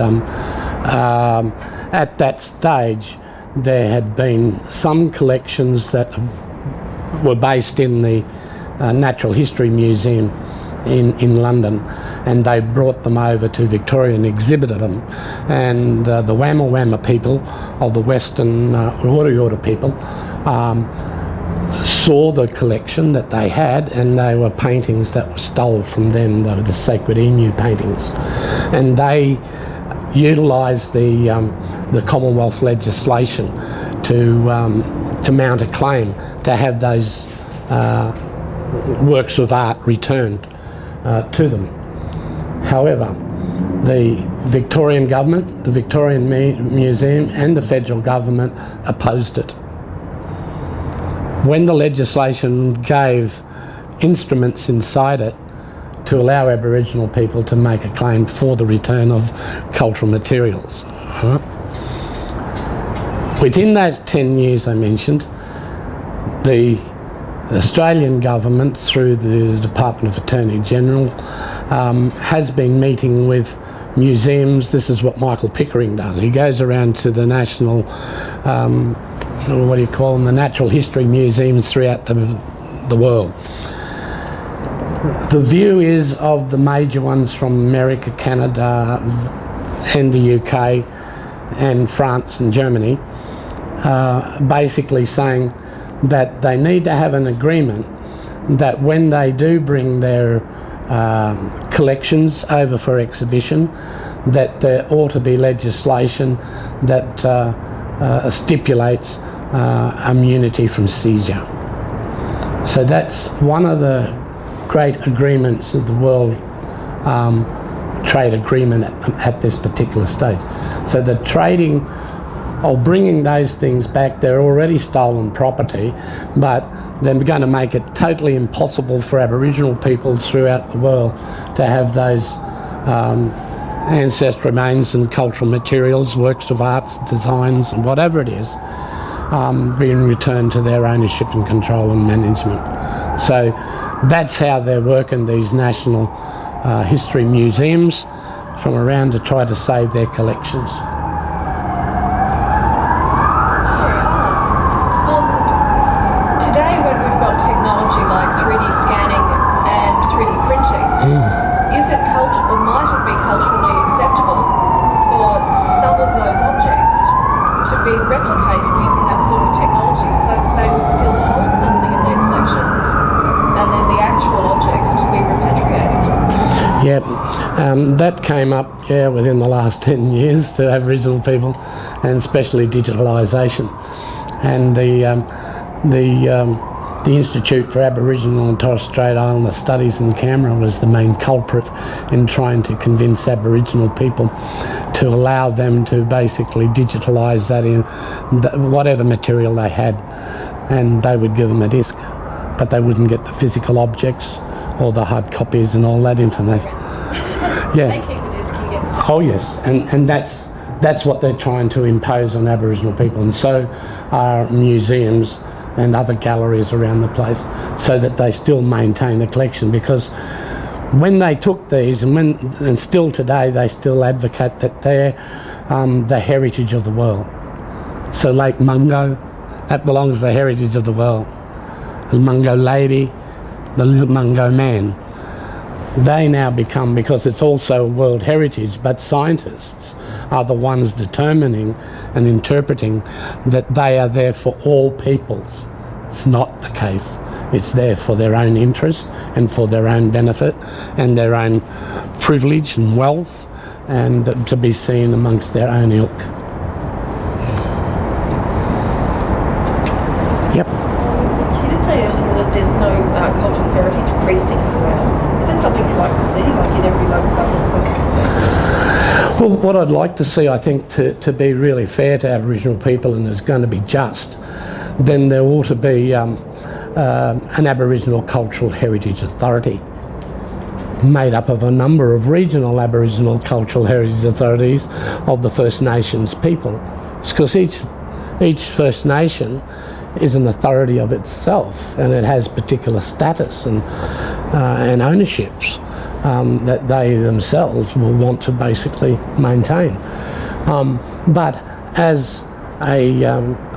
at that stage there had been some collections that were based in the Natural History Museum in London, and they brought them over to Victoria and exhibited them, and the Wamma people of the Western Yorta people saw the collection that they had, and they were paintings that were stole from them. They were the sacred emu paintings, and they utilised the Commonwealth legislation to mount a claim to have those works of art returned to them. However, the Victorian government, the Victorian Museum and the federal government opposed it. When the legislation gave instruments inside it to allow Aboriginal people to make a claim for the return of cultural materials. Within those 10 years I mentioned, the Australian government, through the Department of Attorney General, has been meeting with museums. This is what Michael Pickering does. He goes around to the national, what do you call them, the natural history museums throughout the world. The view is of the major ones from America, Canada and the UK and France and Germany, basically saying that they need to have an agreement that when they do bring their collections over for exhibition, that there ought to be legislation that stipulates immunity from seizure. So that's one of the great agreements of the World Trade Agreement at this particular stage. So the trading or bringing those things back, they're already stolen property, but they're going to make it totally impossible for Aboriginal peoples throughout the world to have those ancestral remains and cultural materials, works of arts, designs and whatever it is, being returned to their ownership and control and management. So that's how they're working, these national history museums from around to try to save their collections. Yep, that came up, within the last 10 years to Aboriginal people, and especially digitalisation. And the Institute for Aboriginal and Torres Strait Islander Studies in Canberra was the main culprit in trying to convince Aboriginal people to allow them to basically digitalise that in whatever material they had, and they would give them a disc, but they wouldn't get the physical objects or the hard copies and all that information. Yeah. They keep the disc, you get the Oh yes, and that's what they're trying to impose on Aboriginal people, and so are museums and other galleries around the place, so that they still maintain a collection. Because when they took these, and still today, they still advocate that they're the heritage of the world. So Lake Mungo, that belongs to the heritage of the world. The Mungo Lady, the Mungo Man. They now become, because it's also world heritage, but scientists are the ones determining and interpreting that they are there for all peoples. It's not the case. It's there for their own interest and for their own benefit and their own privilege and wealth, and to be seen amongst their own ilk. Yep. You did say earlier that there's no cultural heritage precincts around. Is that something you'd like to see, like in every local government across the state? Well, what I'd like to see, I think, to be really fair to Aboriginal people, and it's going to be just, then there ought to be an Aboriginal Cultural Heritage Authority made up of a number of regional Aboriginal Cultural Heritage Authorities of the First Nations people. Because each First Nation is an authority of itself, and it has particular status and ownerships that they themselves will want to basically maintain. But as a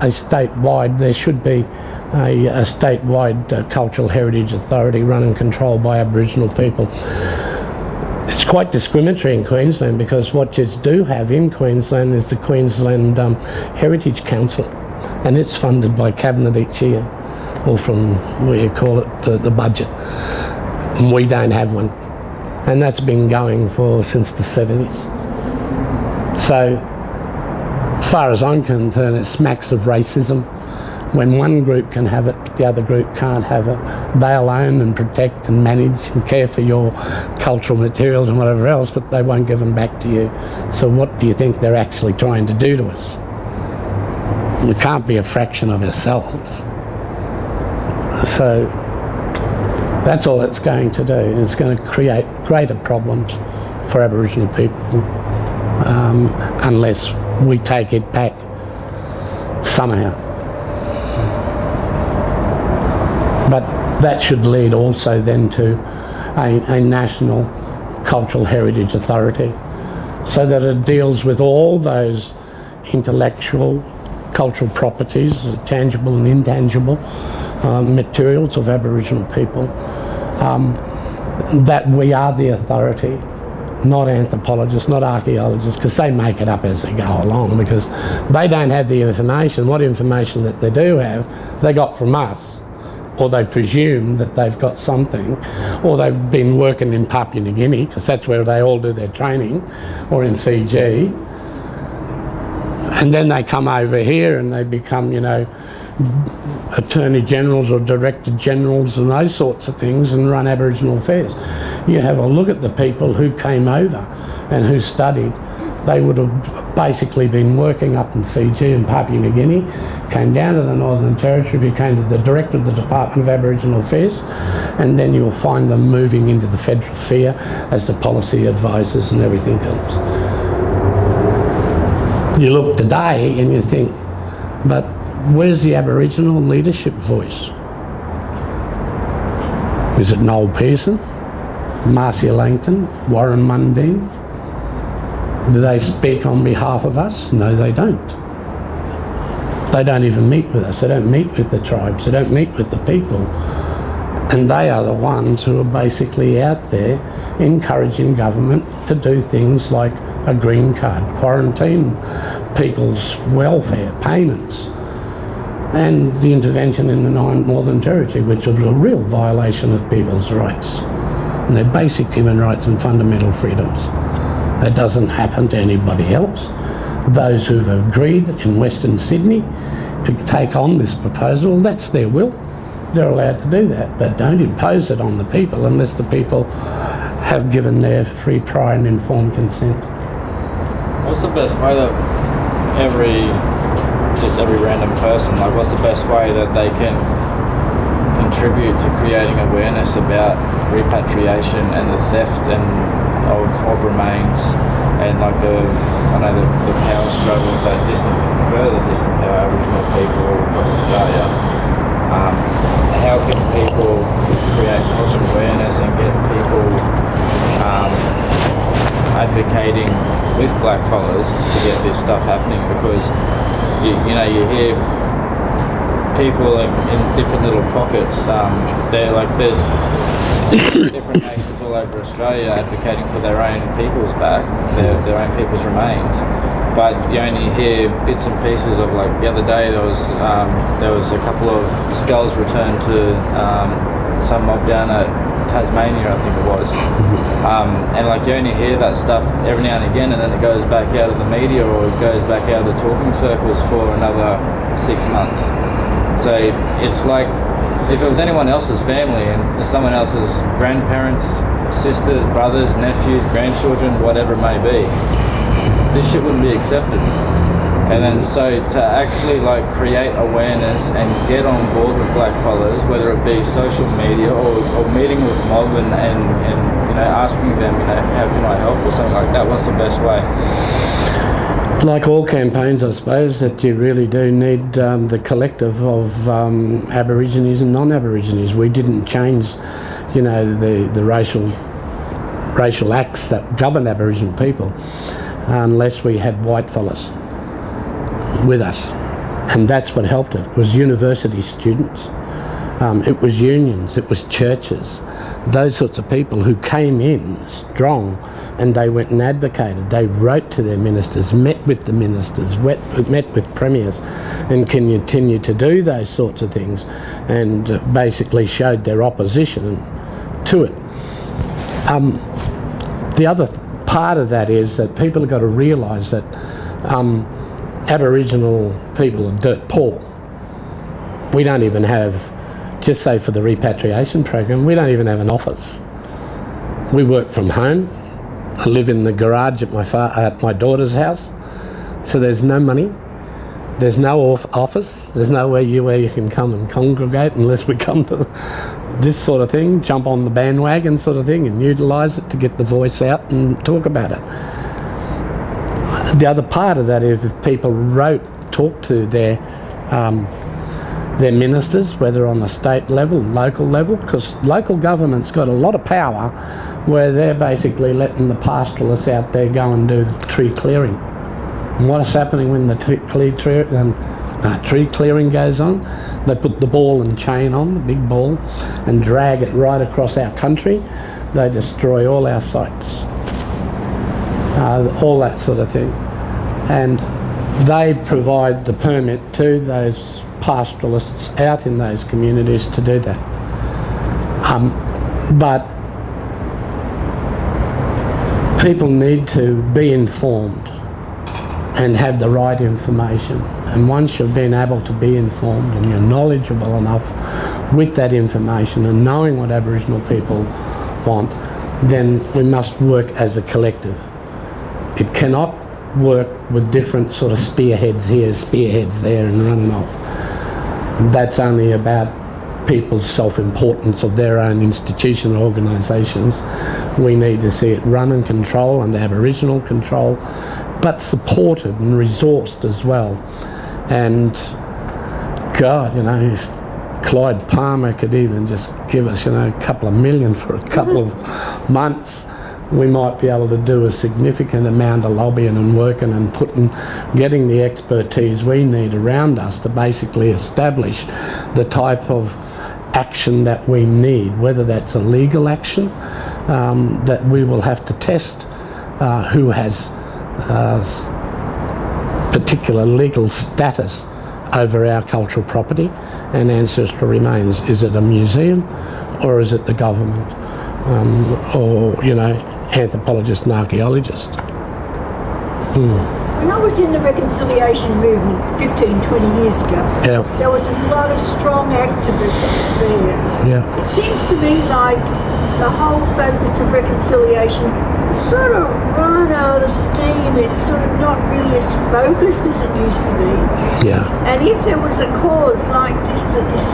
statewide, there should be a statewide cultural heritage authority run and controlled by Aboriginal people. It's quite discriminatory in Queensland, because what you do have in Queensland is the Queensland Heritage Council, and it's funded by Cabinet each year, or from, what you call it, the budget. And we don't have one, and that's been going since the 70s. So, as far as I'm concerned, it smacks of racism. When one group can have it, but the other group can't have it. They'll own and protect and manage and care for your cultural materials and whatever else, but they won't give them back to you. So what do you think they're actually trying to do to us? We can't be a fraction of ourselves. So that's all it's going to do. It's going to create greater problems for Aboriginal people unless we take it back somehow. But that should lead also then to a national cultural heritage authority, so that it deals with all those intellectual, cultural properties, tangible and intangible materials of Aboriginal people, that we are the authority, not anthropologists, not archaeologists, because they make it up as they go along, because they don't have the information. What information that they do have, they got from us, or they presume that they've got something, or they've been working in Papua New Guinea, because that's where they all do their training, or in Fiji, and then they come over here and they become, Attorney Generals or Director Generals and those sorts of things, and run Aboriginal affairs. You have a look at the people who came over and who studied. They would have basically been working up in Fiji and Papua New Guinea, came down to the Northern Territory, became the Director of the Department of Aboriginal Affairs, and then you'll find them moving into the federal sphere as the policy advisors and everything else. You look today and you think, but where's the Aboriginal leadership voice? Is it Noel Pearson, Marcia Langton, Warren Mundine? Do they speak on behalf of us? No, they don't. They don't even meet with us. They don't meet with the tribes. They don't meet with the people. And they are the ones who are basically out there encouraging government to do things like a green card, quarantine people's welfare payments, and the intervention in the Northern Territory, which was a real violation of people's rights. And they're basic human rights and fundamental freedoms. That doesn't happen to anybody else. Those who've agreed in Western Sydney to take on this proposal, that's their will. They're allowed to do that, but don't impose it on the people unless the people have given their free, prior and informed consent. What's the best way that every random person, like what's the best way that they can contribute to creating awareness about repatriation and the theft and of remains, and like the power struggles that further disempower Aboriginal people across Australia? How can people create public awareness and get people advocating with blackfellas to get this stuff happening? Because you hear people in different little pockets. There's different nations all over Australia advocating for their own people's back, their own people's remains. But you only hear bits and pieces of, like, the other day there was a couple of skulls returned to some mob down at Tasmania, I think it was. And like you only hear that stuff every now and again, and then it goes back out of the media or it goes back out of the talking circles for another 6 months. So it's like if it was anyone else's family and someone else's grandparents, sisters, brothers, nephews, grandchildren, whatever it may be, this shit wouldn't be accepted. And then so to actually like create awareness and get on board with blackfellas, whether it be social media or meeting with mob and asking them, how can I help or something like that, what's the best way? Like all campaigns, I suppose, that you really do need the collective of Aborigines and non-Aborigines. We didn't change, the racial acts that govern Aboriginal people unless we had white fellas with us, and that's what helped it. It was university students, it was unions, it was churches, those sorts of people who came in strong, and they went and advocated. They wrote to their ministers, met with the ministers, met with premiers, and continue to do those sorts of things, and basically showed their opposition to it. The other part of that is that people have got to realise that Aboriginal people are dirt poor. We don't even have, just say for the repatriation program, we don't even have an office. We work from home. I live in the garage at my daughter's house, so there's no money, there's no office, there's nowhere where you can come and congregate unless we come to this sort of thing, jump on the bandwagon sort of thing and utilise it to get the voice out and talk about it. The other part of that is if people talk to their ministers, whether on a state level, local level, because local government's got a lot of power where they're basically letting the pastoralists out there go and do the tree clearing. And what is happening when the tree clearing goes on? They put the ball and chain on, the big ball, and drag it right across our country. They destroy all our sites, all that sort of thing. And they provide the permit to those pastoralists out in those communities to do that. But people need to be informed and have the right information. And once you've been able to be informed and you're knowledgeable enough with that information and knowing what Aboriginal people want, then we must work as a collective. It cannot work with different sort of spearheads here, spearheads there, and running off. That's only about people's self-importance of their own institutional organisations. We need to see it run and control under Aboriginal control, but supported and resourced as well. And God, if Clyde Palmer could even just give us, a couple of million for a couple of months, we might be able to do a significant amount of lobbying and working and getting the expertise we need around us to basically establish the type of action that we need, whether that's a legal action that we will have to test who has particular legal status over our cultural property and ancestral remains. Is it a museum or is it the government? or, anthropologist and archaeologist. When I was in the reconciliation movement 15, 20 years ago, there was a lot of strong activists there. Yeah. It seems to me like the whole focus of reconciliation has sort of run out of steam. It's sort of not really as focused as it used to be. Yeah. And if there was a cause like this that is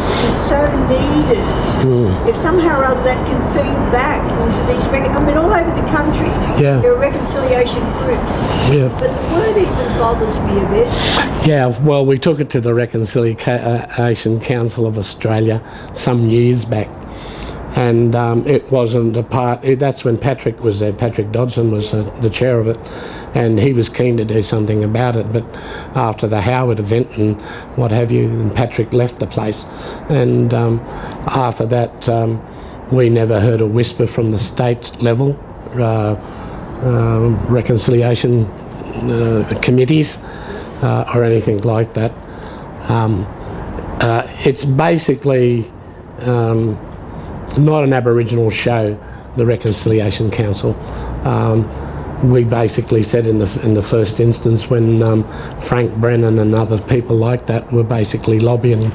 so needed, if somehow or other that can feed back into these, all over the country, there are reconciliation groups. Yeah. But the word even bothers me a bit. Yeah, well, we took it to the Reconciliation Council of Australia some years back, and it wasn't a part. That's when Patrick was there. Patrick Dodson was the chair of it, and he was keen to do something about it. But after the Howard event and what have you, and Patrick left the place, and after that, we never heard a whisper from the state level reconciliation committees or anything like that. It's basically not an Aboriginal show, the Reconciliation Council. We basically said in the first instance when Frank Brennan and other people like that were basically lobbying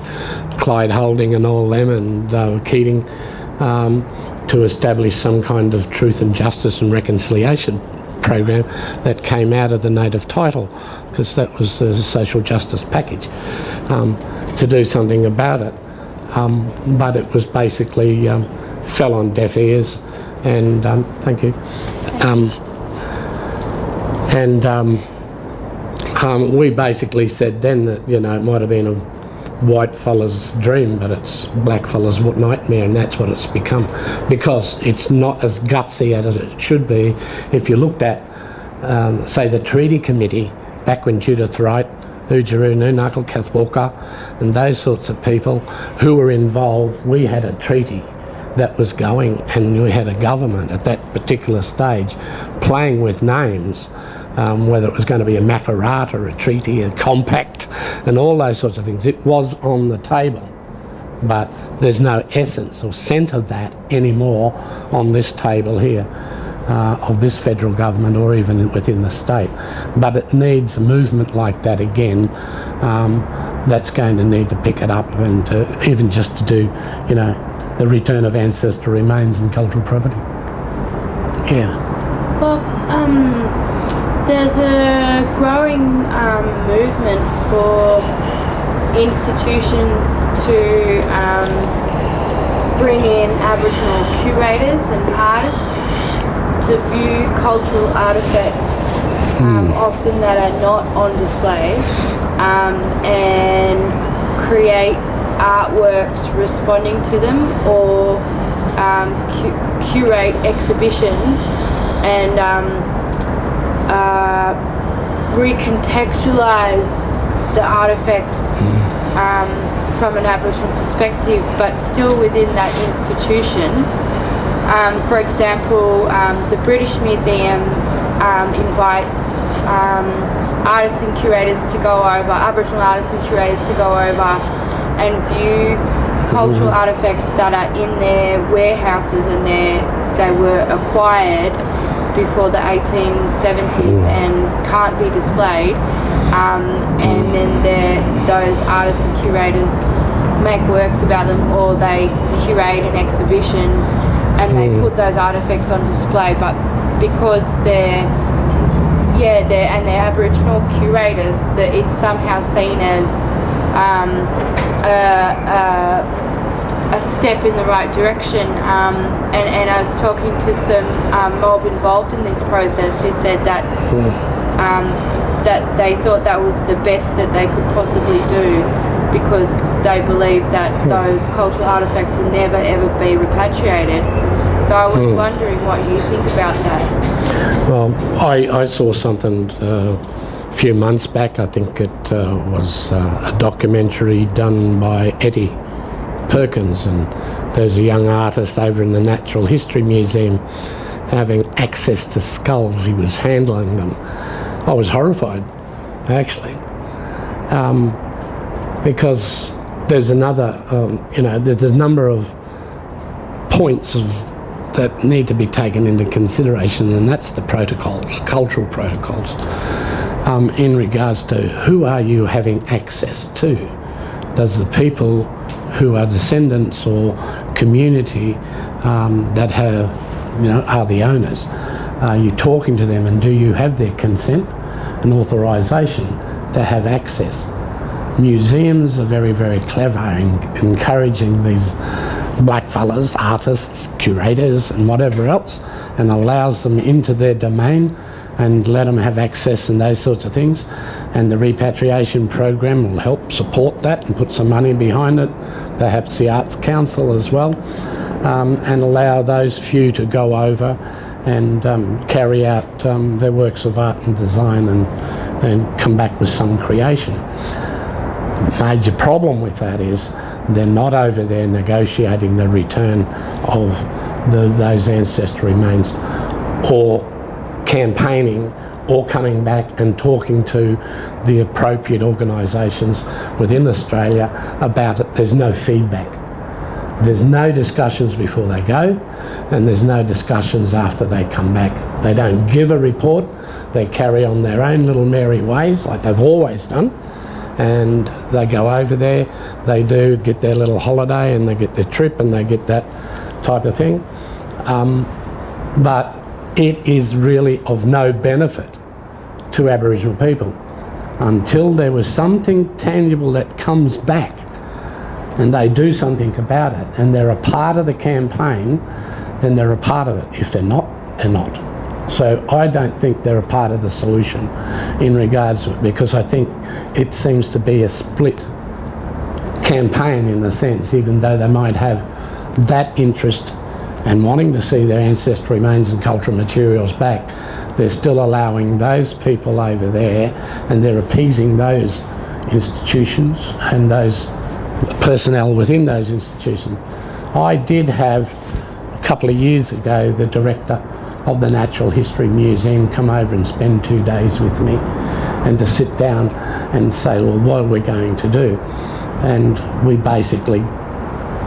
Clyde Holding and all them and Keating to establish some kind of truth and justice and reconciliation program that came out of the native title, because that was the social justice package, to do something about it. But it was basically fell on deaf ears, and thank you. We basically said then that it might have been a white fella's dream, but it's black fella's nightmare, and that's what it's become, because it's not as gutsy as it should be. If you looked at, say, the Treaty Committee, back when Judith Wright, Ujaru Nunakal, Kath Walker, and those sorts of people who were involved, we had a treaty that was going, and we had a government at that particular stage playing with names, whether it was going to be a Makarata or a treaty, a compact, and all those sorts of things. It was on the table, but there's no essence or scent of that anymore on this table here, of this federal government or even within the state. But it needs a movement like that again, that's going to need to pick it up, and even just to do, the return of ancestral remains and cultural property. Yeah. Well, there's a growing movement for institutions to bring in Aboriginal curators and artists to view cultural artefacts, often that are not on display, and create artworks responding to them, or curate exhibitions and recontextualize the artefacts from an Aboriginal perspective, but still within that institution. For example, the British Museum invites artists and curators to go over, Aboriginal artists and curators to go over and view cultural artefacts that are in their warehouses, and they were acquired before the 1870s and can't be displayed, and then those artists and curators make works about them, or they curate an exhibition and they put those artefacts on display. But because they're Aboriginal curators, that it's somehow seen as a step in the right direction, and I was talking to some mob involved in this process who said that that they thought that was the best that they could possibly do, because they believe that those cultural artefacts will never ever be repatriated. So I was wondering what you think about that. Well, I saw something a few months back. I think it was a documentary done by Eddie Perkins, and there's a young artist over in the Natural History Museum having access to skulls. He was handling them. I was horrified, actually, because there's another, there's a number of points of that need to be taken into consideration, and that's the protocols, cultural protocols, in regards to who are you having access to. Does the people who are descendants or community that have, are the owners, are you talking to them, and do you have their consent and authorisation to have access? Museums are very, very clever in encouraging these blackfellas, artists, curators and whatever else, and allows them into their domain and let them have access and those sorts of things. And the repatriation program will help support that and put some money behind it, perhaps the Arts Council as well, and allow those few to go over and carry out their works of art and design and come back with some creation. Major problem with that is they're not over there negotiating the return of those ancestral remains, or campaigning, or coming back and talking to the appropriate organisations within Australia about it. There's no feedback. There's no discussions before they go, and there's no discussions after they come back. They don't give a report. They carry on their own little merry ways like they've always done. And they go over there, they do get their little holiday, and they get their trip, and they get that type of thing. But it is really of no benefit to Aboriginal people until there was something tangible that comes back and they do something about it, and they're a part of the campaign, then they're a part of it. If they're not, they're not. So I don't think they're a part of the solution in regards to it, because I think it seems to be a split campaign in a sense, even though they might have that interest and wanting to see their ancestral remains and cultural materials back. They're still allowing those people over there, and they're appeasing those institutions and those personnel within those institutions. I did have, a couple of years ago, the director of the Natural History Museum come over and spend 2 days with me, and to sit down and say, well, what are we going to do? And we basically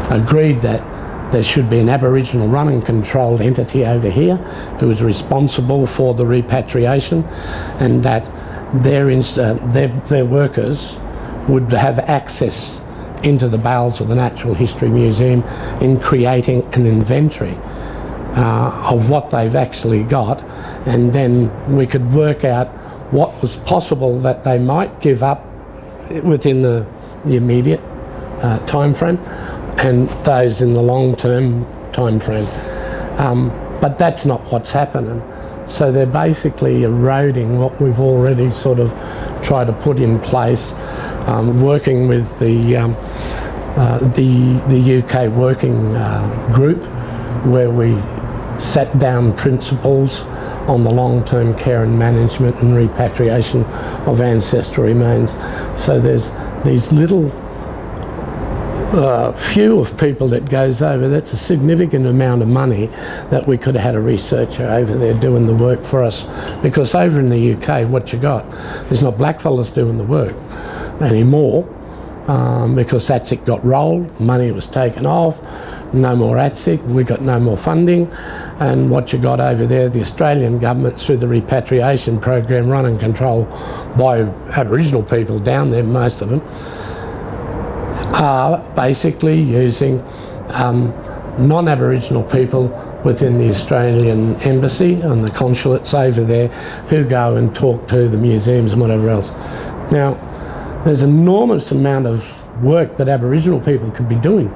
agreed that there should be an Aboriginal run and controlled entity over here who is responsible for the repatriation, and that their workers would have access into the bowels of the Natural History Museum in creating an inventory of what they've actually got, and then we could work out what was possible that they might give up within the immediate time frame, and those in the long-term time frame. But that's not what's happening. So they're basically eroding what we've already sort of tried to put in place, working with the UK working group, where we set down principles on the long-term care and management and repatriation of ancestral remains. So there's these little few of people that goes over. That's a significant amount of money that we could have had a researcher over there doing the work for us, because over in the UK, what you got, there's not blackfellas doing the work anymore, because ATSIC got rolled, money was taken off, no more ATSIC, we got no more funding, and what you got over there, the Australian government through the repatriation program run and controlled by Aboriginal people down there, most of them, are basically using non-Aboriginal people within the Australian embassy and the consulates over there, who go and talk to the museums and whatever else. Now, there's an enormous amount of work that Aboriginal people could be doing,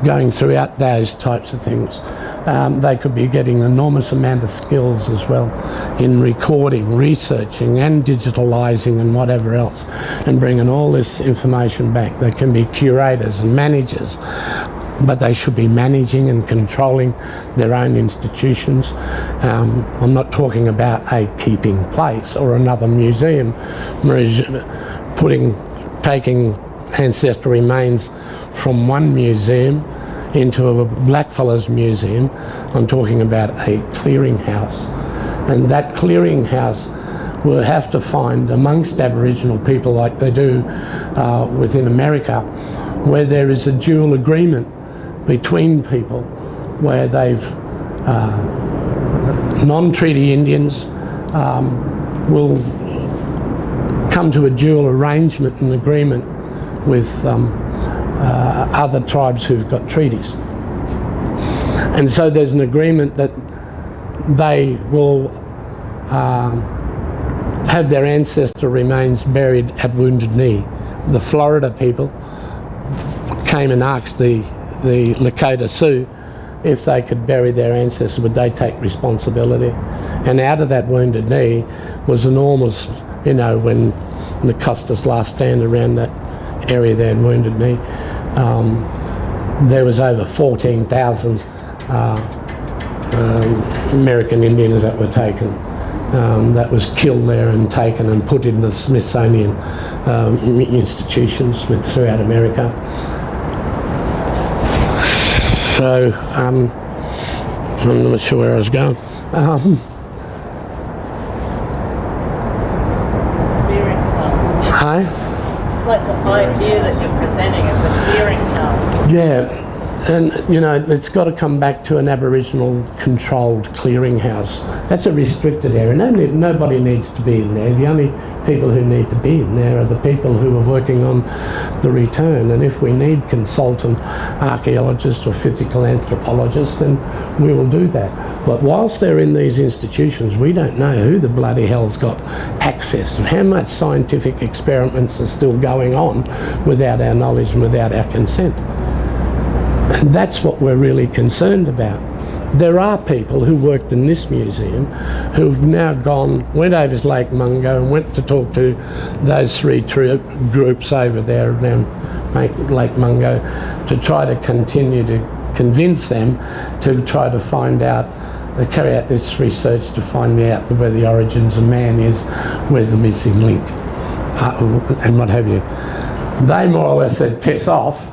going throughout those types of things. They could be getting an enormous amount of skills as well in recording, researching and digitalising and whatever else, and bringing all this information back. They can be curators and managers, but they should be managing and controlling their own institutions. I'm not talking about a keeping place or another museum taking ancestral remains from one museum into a blackfellas museum. I'm talking about a clearinghouse, and that clearinghouse will have to find amongst Aboriginal people, like they do within America, where there is a dual agreement between people, where they've non-treaty Indians will come to a dual arrangement and agreement with other tribes who've got treaties. And so there's an agreement that they will have their ancestor remains buried at Wounded Knee. The Florida people came and asked the Lakota Sioux if they could bury their ancestors, would they take responsibility? And out of that Wounded Knee was enormous, you know, when the Costas last stand around that area there in Wounded Knee, there was over 14,000 American Indians that were taken, that was killed there and taken and put in the Smithsonian institutions throughout America. So I'm not sure where I was going. Clearing class. Hi? It's like the idea that you're presenting of the clearing class. Yeah, and you know, it's got to come back to an Aboriginal controlled clearinghouse. That's a restricted area. Nobody needs to be in there. The only people who need to be in there are the people who are working on the return. And if we need consultant archaeologists or physical anthropologists, then we will do that. But whilst they're in these institutions, we don't know who the bloody hell's got access and how much scientific experiments are still going on without our knowledge and without our consent. And that's what we're really concerned about. There are people who worked in this museum who've now went over to Lake Mungo and went to talk to those three groups over there around Lake Mungo to try to continue to convince them to try to find out, carry out this research to find out where the origins of man is, where the missing link, and what have you. They more or less said, piss off,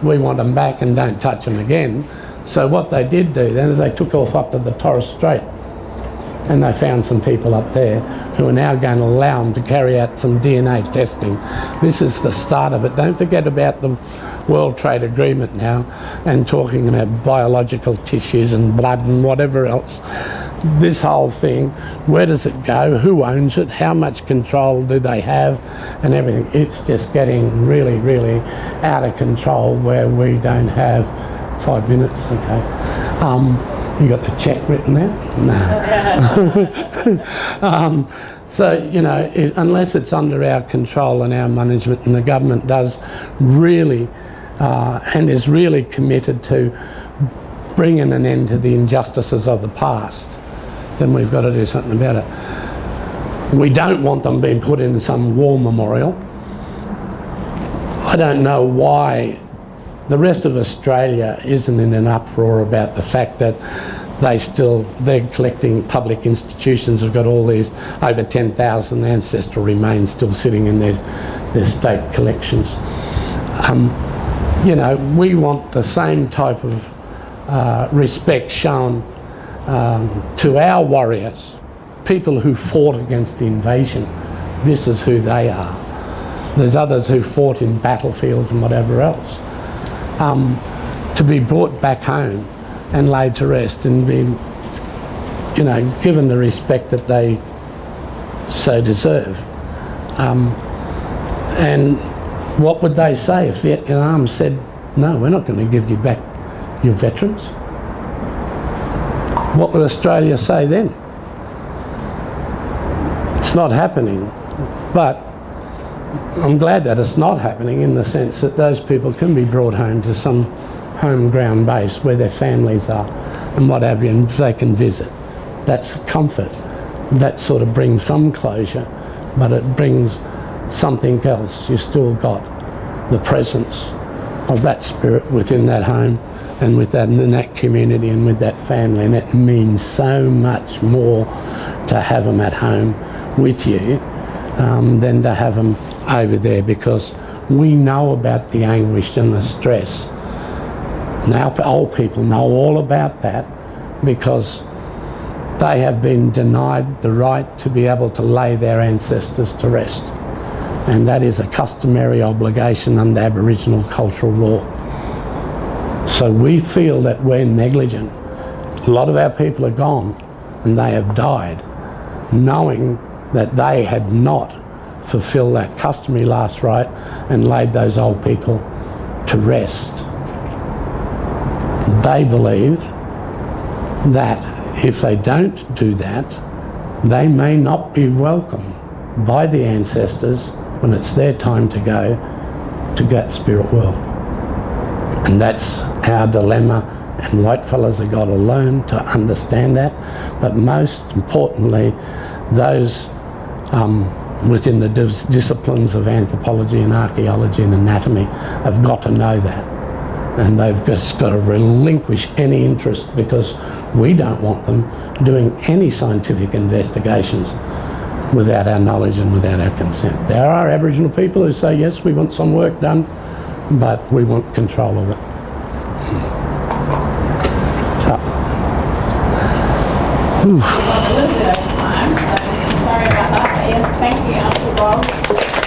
we want them back and don't touch them again. So what they did do then is they took off up to the Torres Strait and they found some people up there who are now going to allow them to carry out some DNA testing. This is the start of it. Don't forget about the World Trade Agreement now and talking about biological tissues and blood and whatever else. This whole thing, where does it go? Who owns it? How much control do they have? And everything. It's just getting really, really out of control where we don't have 5 minutes, okay. You got the check written there? No. So, you know, unless it's under our control and our management, and the government does really, and is really committed to bringing an end to the injustices of the past, then we've got to do something about it. We don't want them being put in some war memorial. I don't know why the rest of Australia isn't in an uproar about the fact that they're collecting, public institutions have got all these over 10,000 ancestral remains still sitting in their state collections. You know, we want the same type of respect shown to our warriors, people who fought against the invasion. This is who they are. There's others who fought in battlefields and whatever else. To be brought back home and laid to rest and be, you know, given the respect that they so deserve. And what would they say if Vietnam said, no, we're not going to give you back your veterans? What would Australia say then? It's not happening, but I'm glad that it's not happening in the sense that those people can be brought home to some home ground base where their families are and what have you, and they can visit. That's comfort. That sort of brings some closure, but it brings something else. You still got the presence of that spirit within that home and with that, in that community and with that family, and it means so much more to have them at home with you than to have them over there, because we know about the anguish and the stress. Now old people know all about that because they have been denied the right to be able to lay their ancestors to rest, and that is a customary obligation under Aboriginal cultural law. So we feel that we're negligent A lot of our people are gone, and they have died knowing that they had not fulfilled that customary last rite and laid those old people to rest. They believe that if they don't do that, they may not be welcome by the ancestors when it's their time to go to that spirit world. And that's our dilemma, and whitefellas have got to learn to understand that. But most importantly, those within the disciplines of anthropology and archaeology and anatomy have got to know that. And they've just got to relinquish any interest, because we don't want them doing any scientific investigations without our knowledge and without our consent. There are Aboriginal people who say, yes, we want some work done, but we want control of it. A little bit over time, so sorry about that, but yes, thank you, Uncle Bob.